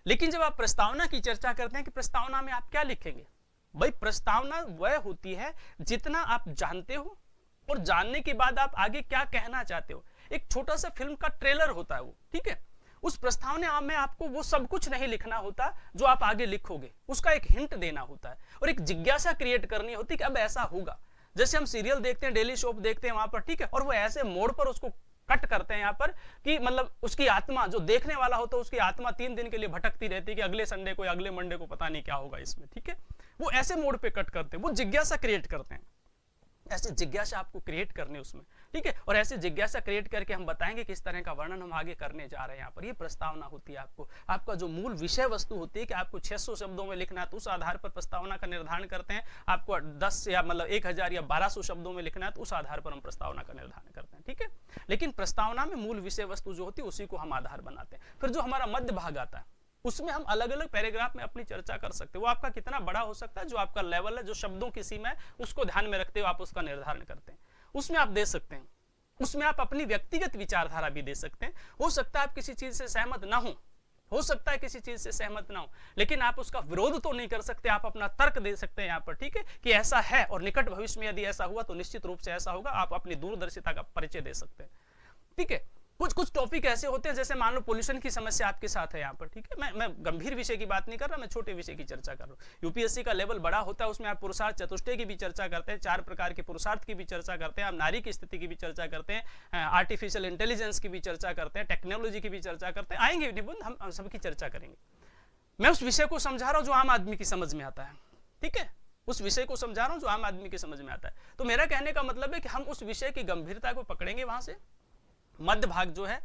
लेकिन जब आप प्रस्तावना की चर्चा करते हैं कि प्रस्तावना में आप क्या लिखेंगे, भाई प्रस्तावना वह होती है जितना आप जानते हो और जानने के बाद आप आगे क्या कहना चाहते हो। एक छोटा सा फिल्म का ट्रेलर होता है वो, ठीक है। उस प्रस्तावना में आपको वो सब कुछ नहीं लिखना होता जो आप आगे लिखोगे, उसका एक हिंट देना होता है और एक जिज्ञासा क्रिएट करनी होती है कि अब ऐसा होगा। जैसे हम सीरियल देखते हैं, डेली सोप देखते हैं वहां पर, ठीक है, और वो ऐसे मोड़ पर उसको कट करते हैं यहाँ पर कि मतलब उसकी आत्मा, जो देखने वाला होता है, उसकी आत्मा 3 दिन के लिए भटकती रहती है कि अगले संडे को या अगले मंडे को पता नहीं क्या होगा इसमें, ठीक है। वो ऐसे मोड़ पे कट करते हैं, वो जिज्ञासा क्रिएट करते हैं। ऐसे जिज्ञासा आपको क्रिएट करनी उसमें, ठीक है। और ऐसे जिज्ञासा क्रिएट करके हम बताएंगे किस तरह का वर्णन हम आगे करने जा रहे हैं यहाँ पर। ये प्रस्तावना होती है। आपको आपका जो मूल विषय वस्तु होती है कि आपको 600 शब्दों में लिखना है, तो उस आधार पर प्रस्तावना का निर्धारण करते हैं। आपको 10 या मतलब 1000 या 1200 शब्दों में लिखना है, तो उस आधार पर हम प्रस्तावना का निर्धारण करते हैं, ठीक है। लेकिन प्रस्तावना में मूल विषय वस्तु जो होती है उसी को हम आधार बनाते हैं। फिर जो हमारा मध्य भाग आता है उसमें हम अलग अलग पैराग्राफ में अपनी चर्चा कर सकते हैं। वो आपका कितना बड़ा हो सकता है, जो आपका लेवल है, जो शब्दों की सीमा है, उसको ध्यान में रखते हुए आप उसका निर्धारण करते हैं। उसमें आप दे सकते हैं, उसमें आप अपनी व्यक्तिगत विचारधारा भी दे सकते हैं। हो सकता है आप किसी चीज से सहमत ना हो सकता है किसी चीज से सहमत ना हो, लेकिन आप उसका विरोध तो नहीं कर सकते। आप अपना तर्क दे सकते हैं यहाँ पर, ठीक है, कि ऐसा है और निकट भविष्य में यदि ऐसा हुआ तो निश्चित रूप से ऐसा होगा। आप अपनी दूरदर्शिता का परिचय दे सकते हैं, ठीक है। कुछ कुछ टॉपिक ऐसे होते हैं, जैसे मान लो पोल्यूशन की समस्या आपके साथ है यहाँ पर, ठीक है। मैं गंभीर विषय की बात नहीं कर रहा, मैं छोटे विषय की चर्चा कर रहा हूँ। यूपीएससी का लेवल बड़ा होता है, उसमें आप पुरुषार्थ चतुष्टय की भी चर्चा करते हैं, 4 प्रकार के पुरुषार्थ की भी चर्चा करते हैं, आप नारी की स्थिति की भी चर्चा करते हैं, आर्टिफिशियल इंटेलिजेंस की भी चर्चा करते हैं, टेक्नोलॉजी की भी चर्चा करते हैं। आएंगे निबंध, हम सबकी चर्चा करेंगे। मैं उस विषय को समझा रहा हूँ जो आम आदमी की समझ में आता है, ठीक है। उस विषय को समझा रहा हूँ जो आम आदमी की समझ में आता है। तो मेरा कहने का मतलब है कि हम उस विषय की गंभीरता को पकड़ेंगे, वहां से मध्य भाग जो है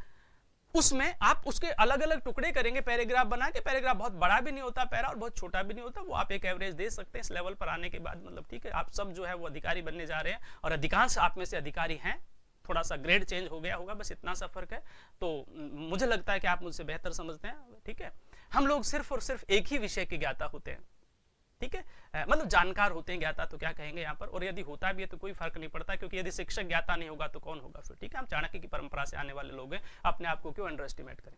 उसमें आप उसके अलग अलग टुकड़े करेंगे, पैराग्राफ बना के। पैराग्राफ बहुत बड़ा भी नहीं होता पैरा, और बहुत छोटा भी नहीं होता, वो आप एक एवरेज दे सकते हैं इस लेवल पर आने के बाद, मतलब ठीक है। आप सब जो है वो अधिकारी बनने जा रहे हैं, और अधिकांश आप में से अधिकारी हैं। थोड़ा सा ग्रेड चेंज हो गया होगा, बस इतना सा फर्क है। तो मुझे लगता है कि आप मुझसे बेहतर समझते हैं, ठीक है। हम लोग सिर्फ और सिर्फ एक ही विषय के ज्ञाता होते हैं, ठीक है, मतलब जानकार होते हैं, ज्ञाता तो क्या कहेंगे यहाँ पर। और यदि होता भी है तो कोई फर्क नहीं पड़ता, क्योंकि यदि शिक्षक ज्ञाता नहीं होगा तो कौन होगा फिर, ठीक है। हम चाणक्य की परंपरा से आने वाले लोग हैं, अपने आप को क्यों अंडर एस्टिमेट करें।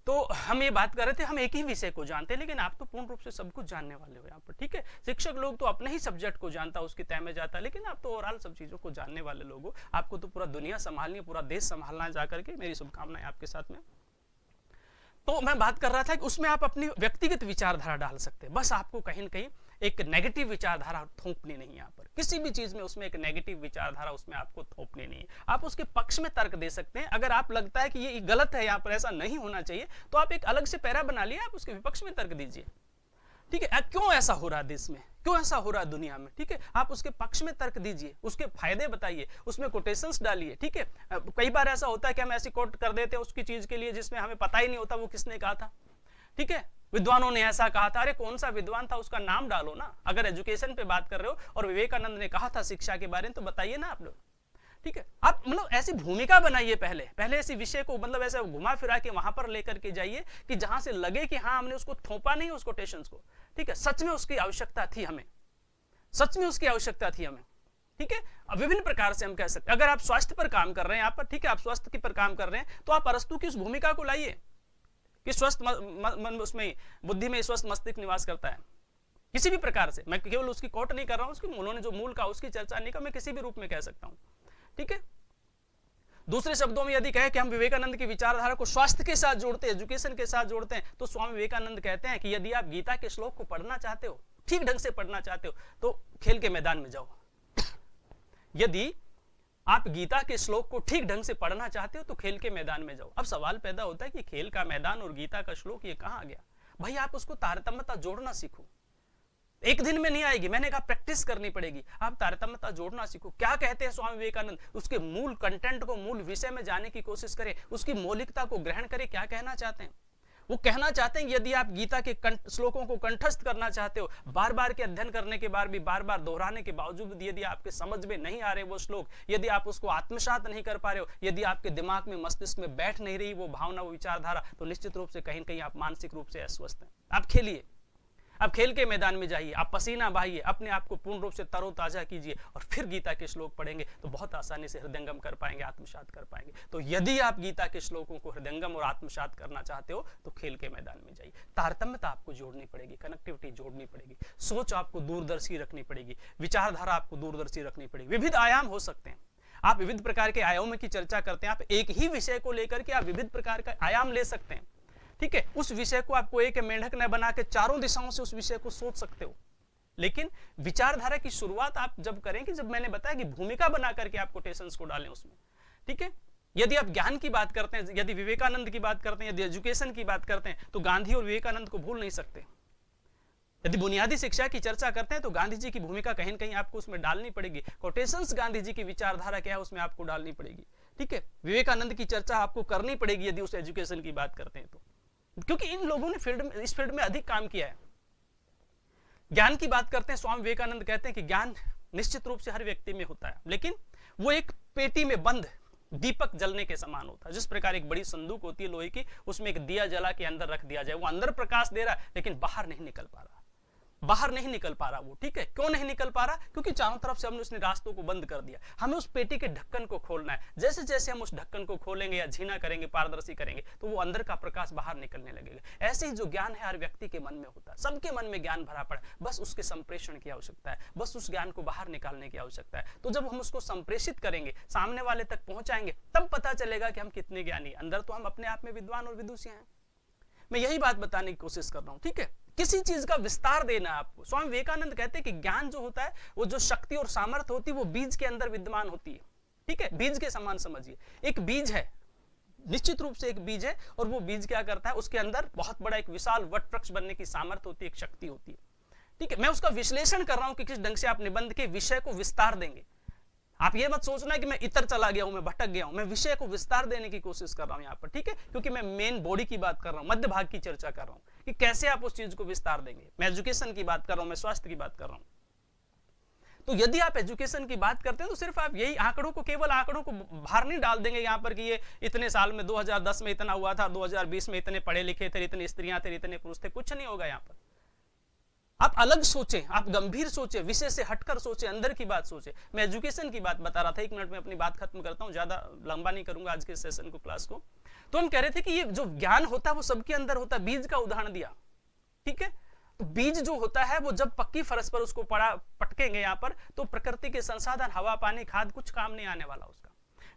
तो हम ये बात कर रहे थे, हम एक ही विषय को जानते हैं, लेकिन आप तो पूर्ण रूप से सब कुछ जानने वाले हो यहाँ पर, ठीक है। शिक्षक लोग तो अपने ही सब्जेक्ट को जानता है, उसकी तय में जाता है, लेकिन आप तो ओवरऑल सब चीजों को जानने वाले लोग हो। आपको तो पूरा दुनिया संभालनी है, पूरा देश संभालना है जाकर के। मेरी शुभकामनाएं आपके साथ में। तो मैं बात कर रहा था कि उसमें आप अपनी व्यक्तिगत विचारधारा डाल सकते हैं, बस आपको कहीं न कहीं एक नेगेटिव विचारधारा थोपनी नहीं है यहाँ पर। किसी भी चीज में उसमें एक नेगेटिव विचारधारा उसमें आपको थोपनी नहीं है। आप उसके पक्ष में तर्क दे सकते हैं। अगर आप लगता है कि ये गलत है, यहाँ पर ऐसा नहीं होना चाहिए, तो आप एक अलग से पैरा बना लिए, आप उसके विपक्ष में तर्क दीजिए, ठीक है। क्यों ऐसा हो रहा है देश में, क्यों ऐसा हो रहा है दुनिया में, ठीक है। आप उसके पक्ष में तर्क दीजिए, उसके फायदे बताइए, उसमें कोटेशंस डालिए, ठीक है। कई बार ऐसा होता है कि हम ऐसी कोट कर देते हैं उसकी चीज के लिए जिसमें हमें पता ही नहीं होता वो किसने कहा था, ठीक है। विद्वानों ने ऐसा कहा था, अरे कौन सा विद्वान था, उसका नाम डालो ना। अगर एजुकेशन पे बात कर रहे हो और विवेकानंद ने कहा था शिक्षा के बारे में, तो बताइए ना आप लोग, ठीक है। आप मतलब ऐसी भूमिका बनाइए, पहले ऐसी विषय को मतलब ऐसे घुमा फिरा के वहां पर लेकर के जाइए कि जहां से लगे कि हाँ हमने उसको थोपा नहीं, उस कोटेशंस को, ठीक है। सच में उसकी आवश्यकता थी हमें, सच में उसकी आवश्यकता थी हमें, ठीक है। विभिन्न प्रकार से हम कह सकते हैं। अगर आप स्वास्थ्य पर काम कर रहे हैं यहाँ पर, ठीक है, आप स्वास्थ्य पर काम कर रहे हैं, तो आप अरस्तु की उस भूमिका को लाइए कि स्वस्थ मन उसमें, बुद्धि में स्वस्थ मस्तिष्क निवास करता है। किसी भी प्रकार से, मैं केवल उसकी कोट नहीं कर रहा हूं, उसकी उन्होंने जो मूल का उसकी चर्चा नहीं कर, मैं किसी भी रूप में कह सकता हूं, ठीक है। दूसरे शब्दों में यदि कहे कि हम विवेकानंद की विचारधारा को स्वास्थ्य के साथ जोड़ते हैं, एजुकेशन के साथ जोड़ते हैं, तो स्वामी विवेकानंद कहते हैं कि यदि आप गीता के श्लोक को पढ़ना चाहते हो, ठीक ढंग से पढ़ना चाहते हो, तो खेल के मैदान में जाओ। यदि आप गीता के श्लोक को ठीक ढंग से पढ़ना चाहते हो तो खेल के मैदान में जाओ। अब सवाल पैदा होता है कि खेल का मैदान और गीता का श्लोक ये कहां आ गया। भाई आप उसको तारतम्यता जोड़ना सीखो, एक दिन में नहीं आएगी, मैंने कहा प्रैक्टिस करनी पड़ेगी। आप तारतम्यता जोड़ना सीखो। क्या कहते हैं स्वामी विवेकानंद, उसके मूल कंटेंट को, मूल विषय में जाने की कोशिश करें, उसकी मौलिकता को ग्रहण करें। क्या कहना चाहते हैं वो? कहना चाहते हैं यदि आप गीता के श्लोकों को कंठस्थ करना चाहते हो, बार बार के अध्ययन करने के बाद भी, बार बार दोहराने के बावजूद यदि आपके समझ में नहीं आ रहे वो श्लोक, यदि आप उसको आत्मसात नहीं कर पा रहे हो, यदि आपके दिमाग में, मस्तिष्क में बैठ नहीं रही वो भावना, वो विचारधारा, तो निश्चित रूप से कहीं न कहीं आप मानसिक रूप से अस्वस्थ हैं। आप खेलिए, आप खेल के मैदान में जाइए, आप पसीना बहाइए, अपने आप को पूर्ण रूप से तरोताजा कीजिए, और फिर गीता के श्लोक पढ़ेंगे तो बहुत आसानी से हृदयंगम कर पाएंगे, आत्मसात कर पाएंगे। तो यदि आप गीता के श्लोकों को हृदयंगम और आत्मसात करना चाहते हो तो खेल के मैदान में जाइए। तारतम्यता आपको जोड़नी पड़ेगी, कनेक्टिविटी जोड़नी पड़ेगी, सोच आपको दूरदर्शी रखनी पड़ेगी, विचारधारा आपको दूरदर्शी रखनी पड़ेगी। विविध आयाम हो सकते हैं, आप विविध प्रकार के आयामों की चर्चा करते हैं। आप एक ही विषय को लेकर के आप विविध प्रकार का आयाम ले सकते हैं, ठीक है। उस विषय को आपको एक मेंढक न बना के चारों दिशाओं से उस विषय को सोच सकते हो, लेकिन विचारधारा की शुरुआत आप जब करें, कि जब मैंने बताया कि भूमिका बना करके आप कोटेशंस को डालें उसमें, ठीक है। यदि आप ज्ञान की बात करते हैं, यदि विवेकानंद की बात करते हैं, यदि एजुकेशन की बात करते हैं, तो गांधी और विवेकानंद को भूल नहीं सकते। यदि बुनियादी शिक्षा की चर्चा करते हैं तो गांधी जी की भूमिका कहीं न कहीं आपको उसमें डालनी पड़ेगी। कोटेशंस गांधी जी की विचारधारा क्या है उसमें आपको डालनी पड़ेगी, ठीक है। विवेकानंद की चर्चा आपको करनी पड़ेगी यदि उस एजुकेशन की बात करते हैं तो, क्योंकि इन लोगों ने इस फील्ड में अधिक काम किया है। ज्ञान की बात करते हैं, स्वामी विवेकानंद कहते हैं कि ज्ञान निश्चित रूप से हर व्यक्ति में होता है, लेकिन वो एक पेटी में बंद दीपक जलने के समान होता है। जिस प्रकार एक बड़ी संदूक होती है लोहे की, उसमें एक दिया जला के अंदर रख दिया जाए, वो अंदर प्रकाश दे रहा है लेकिन बाहर नहीं निकल पा रहा। बाहर नहीं निकल पा रहा वो, ठीक है। क्यों नहीं निकल पा रहा? क्योंकि चारों तरफ से हमने उसने रास्तों को बंद कर दिया। हमें उस पेटी के ढक्कन को खोलना है। जैसे जैसे हम उस ढक्कन को खोलेंगे या झीना करेंगे, पारदर्शी करेंगे, तो वो अंदर का प्रकाश बाहर निकलने लगेगा। ऐसे ही जो ज्ञान है हर व्यक्ति के मन में होता है। सबके मन में ज्ञान भरा पड़ा है, बस उसके संप्रेषण की आवश्यकता है, बस उस ज्ञान को बाहर निकालने की आवश्यकता है। तो जब हम उसको संप्रेषित करेंगे, सामने वाले तक पहुंचाएंगे, तब पता चलेगा कि हम कितने ज्ञानी। अंदर तो हम अपने आप में विद्वान और विदुषी हैं। मैं यही बात बताने की कोशिश कर रहा हूं, ठीक है। किसी चीज का विस्तार देना है आपको। स्वामी विवेकानंद कहते हैं कि ज्ञान जो होता है, वो जो शक्ति और सामर्थ्य होती है, वो बीज के अंदर विद्यमान होती है, ठीक है। बीज के समान समझिए। एक बीज है, निश्चित रूप से एक बीज है, और वो बीज क्या करता है, उसके अंदर बहुत बड़ा एक विशाल वट वृक्ष बनने की सामर्थ्य होती है, एक शक्ति होती है, ठीक है। मैं उसका विश्लेषण कर रहा हूं कि किस ढंग से आप निबंध के विषय को विस्तार देंगे। आप ये मत सोचना कि मैं इतर चला गया हूं, मैं भटक गया हूं। मैं विषय को विस्तार देने की कोशिश कर रहा हूं यहाँ पर, ठीक है। क्योंकि मैं मेन बॉडी की बात कर रहा हूं, मध्य भाग की चर्चा कर रहा हूं कि कैसे आप उस चीज को विस्तार देंगे। मैं एजुकेशन की बात कर रहा हूं, मैं स्वास्थ्य की बात कर रहा हूं। तो यदि आप एजुकेशन की बात करते हैं तो सिर्फ आप यही आंकड़ों को, केवल आंकड़ों को बाहर नहीं डाल देंगे यहाँ पर कि ये इतने साल में 2010 में इतना हुआ था, 2020 में इतने पढ़े लिखे थे, इतनी स्त्रियां थे, इतने पुरुष थे। कुछ नहीं होगा यहाँ पर। आप अलग सोचें, आप गंभीर सोचें, विषय से हटकर सोचें, अंदर की बात सोचें। मैं एजुकेशन की बात बता रहा था, 1 मिनट में अपनी बात खत्म करता हूं, ज्यादा लंबा नहीं करूंगा आज के सेशन को, क्लास को। तो हम कह रहे थे कि ये जो ज्ञान होता है वो सबके अंदर होता है। बीज का उदाहरण दिया, ठीक है। तो बीज जो होता है वो जब पक्की फरस पर उसको पटकेंगे यहाँ पर, तो प्रकृति के संसाधन, हवा, पानी, खाद, कुछ काम नहीं आने वाला उसका।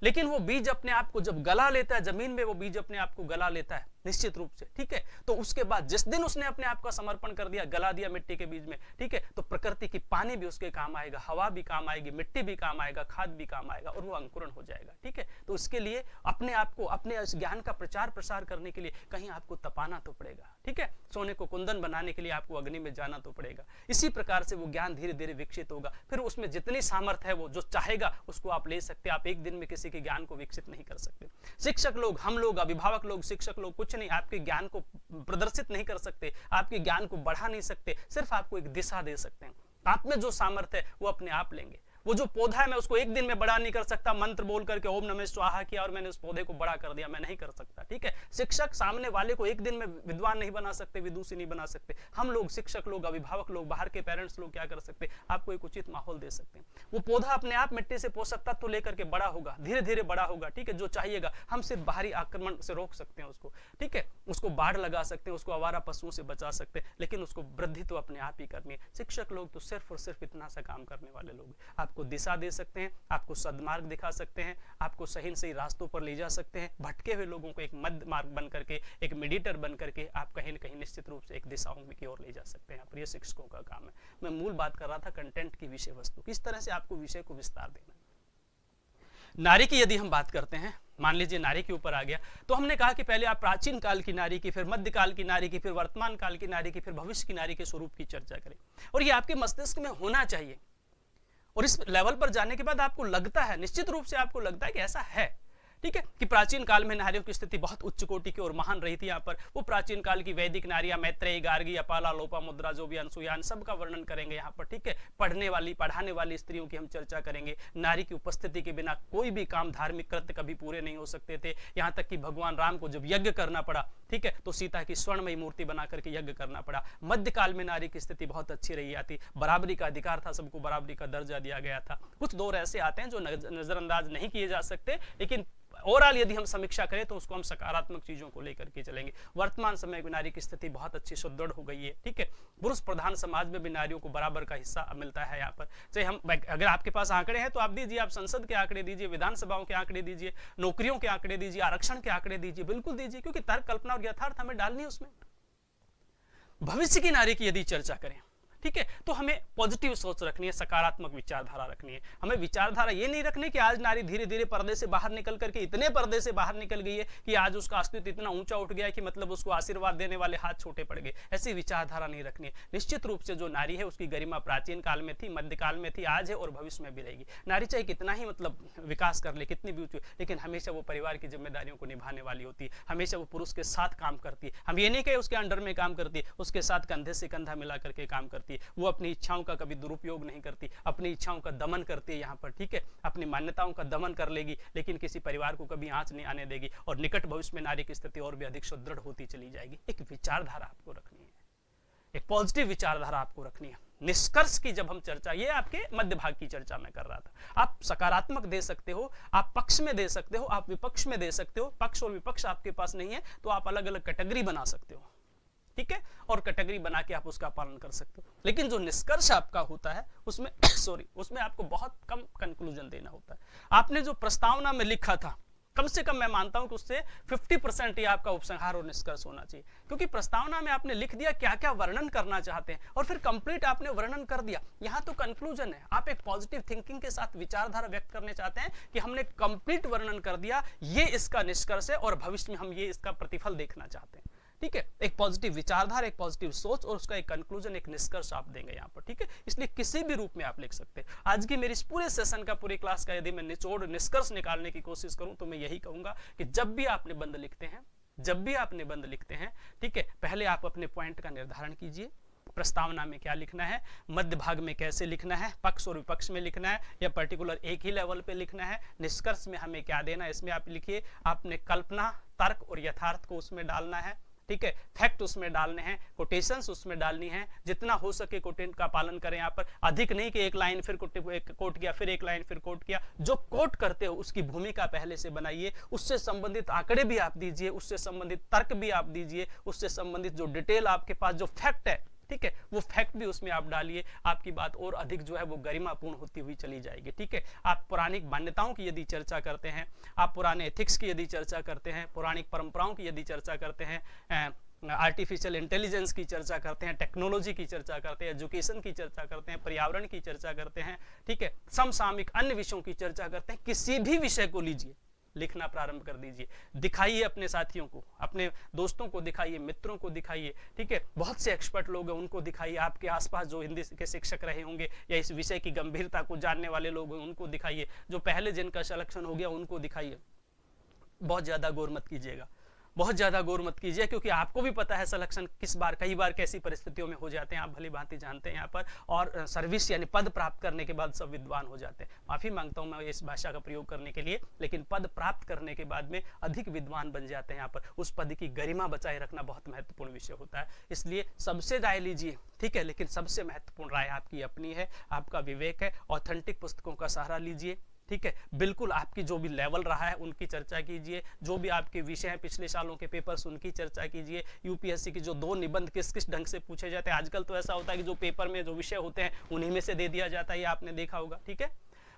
लेकिन वो बीज अपने आप को जब गला लेता है, जमीन में वो बीज अपने आप को गला लेता है, निश्चित रूप से, ठीक है। तो उसके बाद जिस दिन उसने अपने आप का समर्पण कर दिया, गला दिया मिट्टी के बीज में, ठीक है, तो प्रकृति की पानी भी उसके काम आएगा, हवा भी काम आएगी, मिट्टी भी काम आएगा, खाद भी काम आएगा, और वो अंकुरण हो जाएगा, ठीक है। तो इसके लिए अपने आप को, अपने इस ज्ञान का प्रचार प्रसार करने के लिए कहीं आपको तपाना तो पड़ेगा, ठीक है। सोने को कुंदन बनाने के लिए आपको अग्नि में जाना तो पड़ेगा। इसी प्रकार से वो ज्ञान धीरे धीरे विकसित होगा। फिर उसमें जितनी सामर्थ्य है, वो जो चाहेगा उसको आप ले सकते हैं। आप एक दिन में किसी के ज्ञान को विकसित नहीं कर सकते। शिक्षक लोग, हम लोग, अभिभावक लोग, शिक्षक लोग कुछ नहीं, आपके ज्ञान को प्रदर्शित नहीं कर सकते, आपके ज्ञान को बढ़ा नहीं सकते, सिर्फ आपको एक दिशा दे सकते हैं। आप में जो सामर्थ्य है वो अपने आप लेंगे। वो जो पौधा है, मैं उसको एक दिन में बड़ा नहीं कर सकता। मंत्र बोल करके ओम नमः स्वाहा किया और मैंने उस पौधे को बड़ा कर दिया, मैं नहीं कर सकता, ठीक है। शिक्षक सामने वाले को एक दिन में विद्वान नहीं बना सकते, विदुषी नहीं बना सकते। हम लोग, शिक्षक लोग, अभिभावक लोग, बाहर के पेरेंट्स लोग क्या कर सकते, आपको एक उचित माहौल दे सकते हैं। वो पौधा अपने आप मिट्टी से पोषक तत्व तो लेकर के बड़ा होगा, धीरे धीरे बड़ा होगा, ठीक है। जो चाहिएगा हम सिर्फ बाहरी आक्रमण से रोक सकते हैं उसको, ठीक है। उसको बाढ़ लगा सकते हैं, उसको आवारा पशुओं से बचा सकते हैं, लेकिन उसको वृद्धि तो अपने आप ही करनी है। शिक्षक लोग तो सिर्फ और सिर्फ इतना सा काम करने वाले लोग, आपको दिशा दे सकते हैं, आपको सद्मार्ग दिखा सकते हैं, आपको सही सही रास्तों पर ले जा सकते हैं। भटके हुए लोगों को एक मध्य मार्ग बन करके, एक मेडिएटर बन करके आप कहीं न कहीं निश्चित रूप से एक दिशाओं की ओर ले जा सकते हैं। ये शिक्षकों का काम है। मैं मूल बात कर रहा था कंटेंट की, विषय वस्तु, किस तरह से आपको विषय को विस्तार देना। नारी की यदि हम बात करते हैं, मान लीजिए नारी के ऊपर आ गया, तो हमने कहा कि पहले आप प्राचीन काल की नारी की, फिर मध्यकाल की नारी की, फिर वर्तमान काल की नारी की, फिर भविष्य की नारी के स्वरूप की चर्चा करें। और ये आपके मस्तिष्क में होना चाहिए। और इस लेवल पर जाने के बाद आपको लगता है, निश्चित रूप से आपको लगता है कि ऐसा है, ठीक है, कि प्राचीन काल में नारियों की स्थिति बहुत उच्च कोटि की और महान रही थी। यहाँ पर वो प्राचीन काल की वैदिक नारियां, मैत्रेयी, गार्गी, अपाला, लोपामुद्रा, जो भी अनसुया, सबका वर्णन करेंगे यहाँ पर, ठीक है। पढ़ने वाली, पढ़ाने वाली स्त्रियों की हम चर्चा करेंगे। नारी की उपस्थिति के बिना कोई भी काम, धार्मिक कृत्य कभी पूरे नहीं हो सकते थे। यहाँ तक कि भगवान राम को जब यज्ञ करना पड़ा, ठीक है, तो सीता की स्वर्णमयी मूर्ति बना करके यज्ञ करना पड़ा। मध्यकाल में नारी की स्थिति बहुत अच्छी रही आती, बराबरी का अधिकार था, सबको बराबरी का दर्जा दिया गया था। कुछ दौर ऐसे आते हैं जो नजरअंदाज नहीं किए जा सकते, लेकिन ओवरऑल यदि हम समीक्षा करें तो उसको हम सकारात्मक चीजों को लेकर के चलेंगे। वर्तमान समय में नारी की स्थिति बहुत अच्छी सुदृढ़ हो गई है, ठीक है। पुरुष प्रधान समाज में भी नारियों को बराबर का हिस्सा मिलता है। यहाँ पर चाहे हम, अगर आपके पास आंकड़े हैं तो आप दीजिए, आप संसद के आंकड़े दीजिए, विधानसभाओं के आंकड़े दीजिए, नौकरियों के आंकड़े दीजिए, आरक्षण के आंकड़े दीजिए, बिल्कुल दीजिए, क्योंकि तर्क, कल्पना और यथार्थ हमें डालनी है उसमें। भविष्य की नारी की यदि चर्चा करें, ठीक है, तो हमें पॉजिटिव सोच रखनी है, सकारात्मक विचारधारा रखनी है। हमें विचारधारा ये नहीं रखनी कि आज नारी धीरे धीरे पर्दे से बाहर निकल करके इतने पर्दे से बाहर निकल गई है कि आज उसका अस्तित्व इतना ऊंचा उठ गया है कि मतलब उसको आशीर्वाद देने वाले हाथ छोटे पड़ गए। ऐसी विचारधारा नहीं रखनी है। निश्चित रूप से जो नारी है उसकी गरिमा प्राचीन काल में थी, मध्यकाल में थी, आज है और भविष्य में भी रहेगी। नारी चाहे कितना ही मतलब विकास कर ले, कितनी भी ऊंची, लेकिन हमेशा वो परिवार की जिम्मेदारियों को निभाने वाली होती है। हमेशा वो पुरुष के साथ काम करती है। हम ये नहीं कहे उसके अंडर में काम करती है, उसके साथ कंधे से कंधा मिला करके काम करती है। वो अपनी इच्छाओं का कभी दुरुपयोग नहीं करती, अपनी इच्छाओं का दमन करती है यहाँ पर, ठीक है। अपनी मान्यताओं का दमन कर लेगी, लेकिन किसी परिवार को कभी आंच नहीं आने देगी। और निकट भविष्य में नारी की स्थिति और भी अधिक सुदृढ़ होती चली जाएगी। एक विचारधारा आपको रखनी है, एक पॉजिटिव विचारधारा आपको रखनी है। निष्कर्ष की जब हम चर्चा, ये आपके मध्य भाग की चर्चा में कर रहा था। आप सकारात्मक दे सकते हो, आप पक्ष में दे सकते हो, आप विपक्ष में दे सकते हो। पक्ष और विपक्ष आपके पास नहीं है तो आप अलग अलग कैटेगरी बना सकते हो, ठीक है, और कैटेगरी बना के आप उसका पालन कर सकते हो। लेकिन जो निष्कर्ष आपका होता है उसमें उसमें आपको बहुत कम कंक्लूजन देना होता है। आपने जो प्रस्तावना में लिखा था, कम से कम मैं मानता हूं कि उससे 50% ही आपका उपसंहार और निष्कर्ष होना चाहिए, क्योंकि प्रस्तावना में आपने लिख दिया क्या क्या वर्णन करना चाहते हैं और फिर कंप्लीट आपने वर्णन कर दिया। यहां तो कंक्लूजन है। आप एक पॉजिटिव थिंकिंग के साथ विचारधारा व्यक्त करने चाहते हैं कि हमने कंप्लीट वर्णन कर दिया, ये इसका निष्कर्ष है और भविष्य में हम ये इसका प्रतिफल देखना चाहते हैं, ठीक है। एक पॉजिटिव विचारधारा, एक पॉजिटिव सोच और उसका एक कंक्लूजन, एक निष्कर्ष आप देंगे यहाँ पर, ठीक है। इसलिए किसी भी रूप में आप लिख सकते हैं। आज की मेरी इस पूरे सेशन का, पूरी क्लास का यदि मैं निचोड़ निष्कर्ष निकालने की कोशिश करूं तो मैं यही कहूंगा कि जब भी आप निबंध लिखते हैं, जब भी आप निबंध लिखते हैं, ठीक है, पहले आप अपने पॉइंट का निर्धारण कीजिए। प्रस्तावना में क्या लिखना है, मध्य भाग में कैसे लिखना है, पक्ष और विपक्ष में लिखना है या पर्टिकुलर एक ही लेवल पे लिखना है, निष्कर्ष में हमें क्या देना है इसमें आप लिखिए। आपने कल्पना, तर्क और यथार्थ को उसमें डालना है, ठीक है, फैक्ट उसमें डालने हैं, कोटेशंस उसमें डालनी है। जितना हो सके कोटेंट का पालन करें यहाँ पर, अधिक नहीं कि एक लाइन फिर कोट किया, फिर एक लाइन फिर कोट किया। जो कोट करते हो उसकी भूमिका पहले से बनाइए, उससे संबंधित आंकड़े भी आप दीजिए, उससे संबंधित तर्क भी आप दीजिए, उससे संबंधित जो डिटेल आपके पास जो फैक्ट है, ठीक है, वो फैक्ट भी उसमें आप डालिए। आपकी बात और अधिक जो है वो गरिमापूर्ण होती हुई चली जाएगी, ठीक है। आप पौराणिक मान्यताओं की यदि चर्चा करते हैं, आप पुराने एथिक्स की यदि चर्चा करते हैं, पौराणिक परंपराओं की यदि चर्चा करते हैं, आर्टिफिशियल इंटेलिजेंस की चर्चा करते हैं, टेक्नोलॉजी की चर्चा करते हैं, एजुकेशन की चर्चा करते हैं, पर्यावरण की चर्चा करते हैं, ठीक है, समसामयिक अन्य विषयों की चर्चा करते हैं, किसी भी विषय को लीजिए, लिखना प्रारंभ कर दीजिए। दिखाइए अपने साथियों को, अपने दोस्तों को दिखाइए, मित्रों को दिखाइए, ठीक है। बहुत से एक्सपर्ट लोग हैं उनको दिखाइए, आपके आसपास जो हिंदी के शिक्षक रहे होंगे या इस विषय की गंभीरता को जानने वाले लोग हैं उनको दिखाइए, जो पहले जिनका सिलेक्शन हो गया उनको दिखाइए। बहुत ज्यादा गौर मत कीजिएगा, बहुत ज्यादा गौर मत कीजिए, क्योंकि आपको भी पता है सिलेक्शन किस बार, कई बार कैसी परिस्थितियों में हो जाते हैं, आप भली भांति जानते हैं यहाँ पर। और सर्विस यानी पद प्राप्त करने के बाद सब विद्वान हो जाते हैं। माफी मांगता हूं मैं इस भाषा का प्रयोग करने के लिए, लेकिन पद प्राप्त करने के बाद में अधिक विद्वान बन जाते हैं यहाँ पर। उस पद की गरिमा बचाए रखना बहुत महत्वपूर्ण विषय होता है। इसलिए सबसे राय लीजिए, ठीक है, लेकिन सबसे महत्वपूर्ण राय आपकी अपनी है, आपका विवेक है। ऑथेंटिक पुस्तकों का सहारा लीजिए, ठीक है। बिल्कुल आपकी जो भी लेवल रहा है उनकी चर्चा कीजिए, जो भी आपके विषय हैं पिछले सालों के पेपर्स उनकी चर्चा कीजिए। यूपीएससी की जो 2 निबंध किस किस ढंग से पूछे जाते हैं, आजकल तो ऐसा होता है कि जो पेपर में जो विषय होते हैं उन्हीं में से दे दिया जाता है, ये आपने देखा होगा, ठीक है।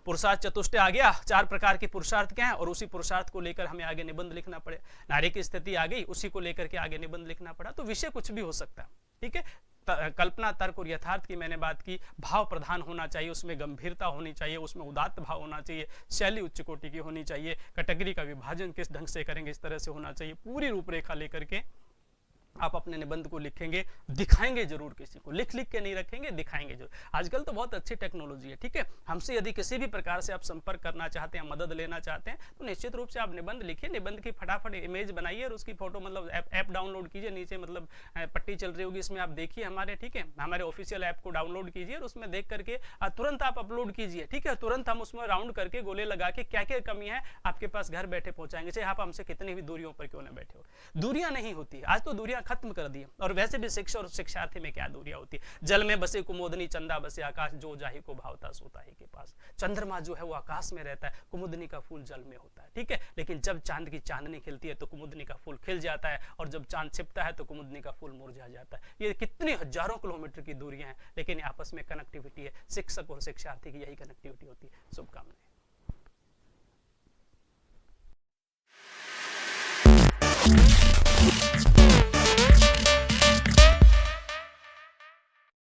पुरुषार्थ चतुष्टय आ गया, 4 प्रकार के पुरुषार्थ क्या है और उसी पुरुषार्थ को लेकर हमें आगे निबंध लिखना पड़े। नारी की स्थिति आ गई, उसी को लेकर के आगे निबंध लिखना पड़ा। तो विषय कुछ भी हो सकता है, ठीक है। कल्पना, तर्क और यथार्थ की मैंने बात की। भाव प्रधान होना चाहिए, उसमें गंभीरता होनी चाहिए, उसमें उदात्त भाव होना चाहिए, शैली उच्च कोटि की होनी चाहिए, कैटेगरी का विभाजन किस ढंग से करेंगे इस तरह से होना चाहिए। पूरी रूपरेखा लेकर के आप अपने निबंध को लिखेंगे, दिखाएंगे जरूर किसी को, लिख लिख के नहीं रखेंगे, दिखाएंगे जरूर। आजकल तो बहुत अच्छी टेक्नोलॉजी है, ठीक है। हमसे यदि किसी भी प्रकार से आप संपर्क करना चाहते हैं, मदद लेना चाहते हैं, तो निश्चित रूप से आप निबंध लिखिए, निबंध की फटाफट इमेज बनाइए और उसकी फोटो मतलब ऐप डाउनलोड कीजिए। नीचे मतलब पट्टी चल रही होगी, इसमें आप देखिए हमारे, ठीक है, हमारे ऑफिशियल ऐप को डाउनलोड कीजिए और उसमें देख करके तुरंत आप अपलोड कीजिए, ठीक है। तुरंत हम उसमें राउंड करके गोले लगा के क्या क्या कमी है आपके पास घर बैठे पहुंचाएंगे, चाहे आप हमसे कितनी भी दूरियों पर क्यों न बैठे हो। दूरियां नहीं होती, आज तो दूरियां खत्म कर दी। और वैसे भी शिक्षा और शिक्षार्थी में क्या दूरियां होती है। जल में बसे कुमुदनी, चंदा बसे आकाश, जो जाहि को भावता सोता ही के पास। चंद्रमा जो है वो आकाश में रहता है, कुमुदनी का फूल जल में होता है, ठीक है। लेकिन जब चांद की चांदनी खिलती है तो कुमुदनी का फूल खिल जाता है, और जब चांद छिपता है तो कुमुदनी का फूल मुरझा जाता है। ये कितनी हजारों किलोमीटर की दूरियां हैं, लेकिन आपस में कनेक्टिविटी है। शिक्षक और शिक्षार्थी की यही कनेक्टिविटी होती है। शुभकामनाएं।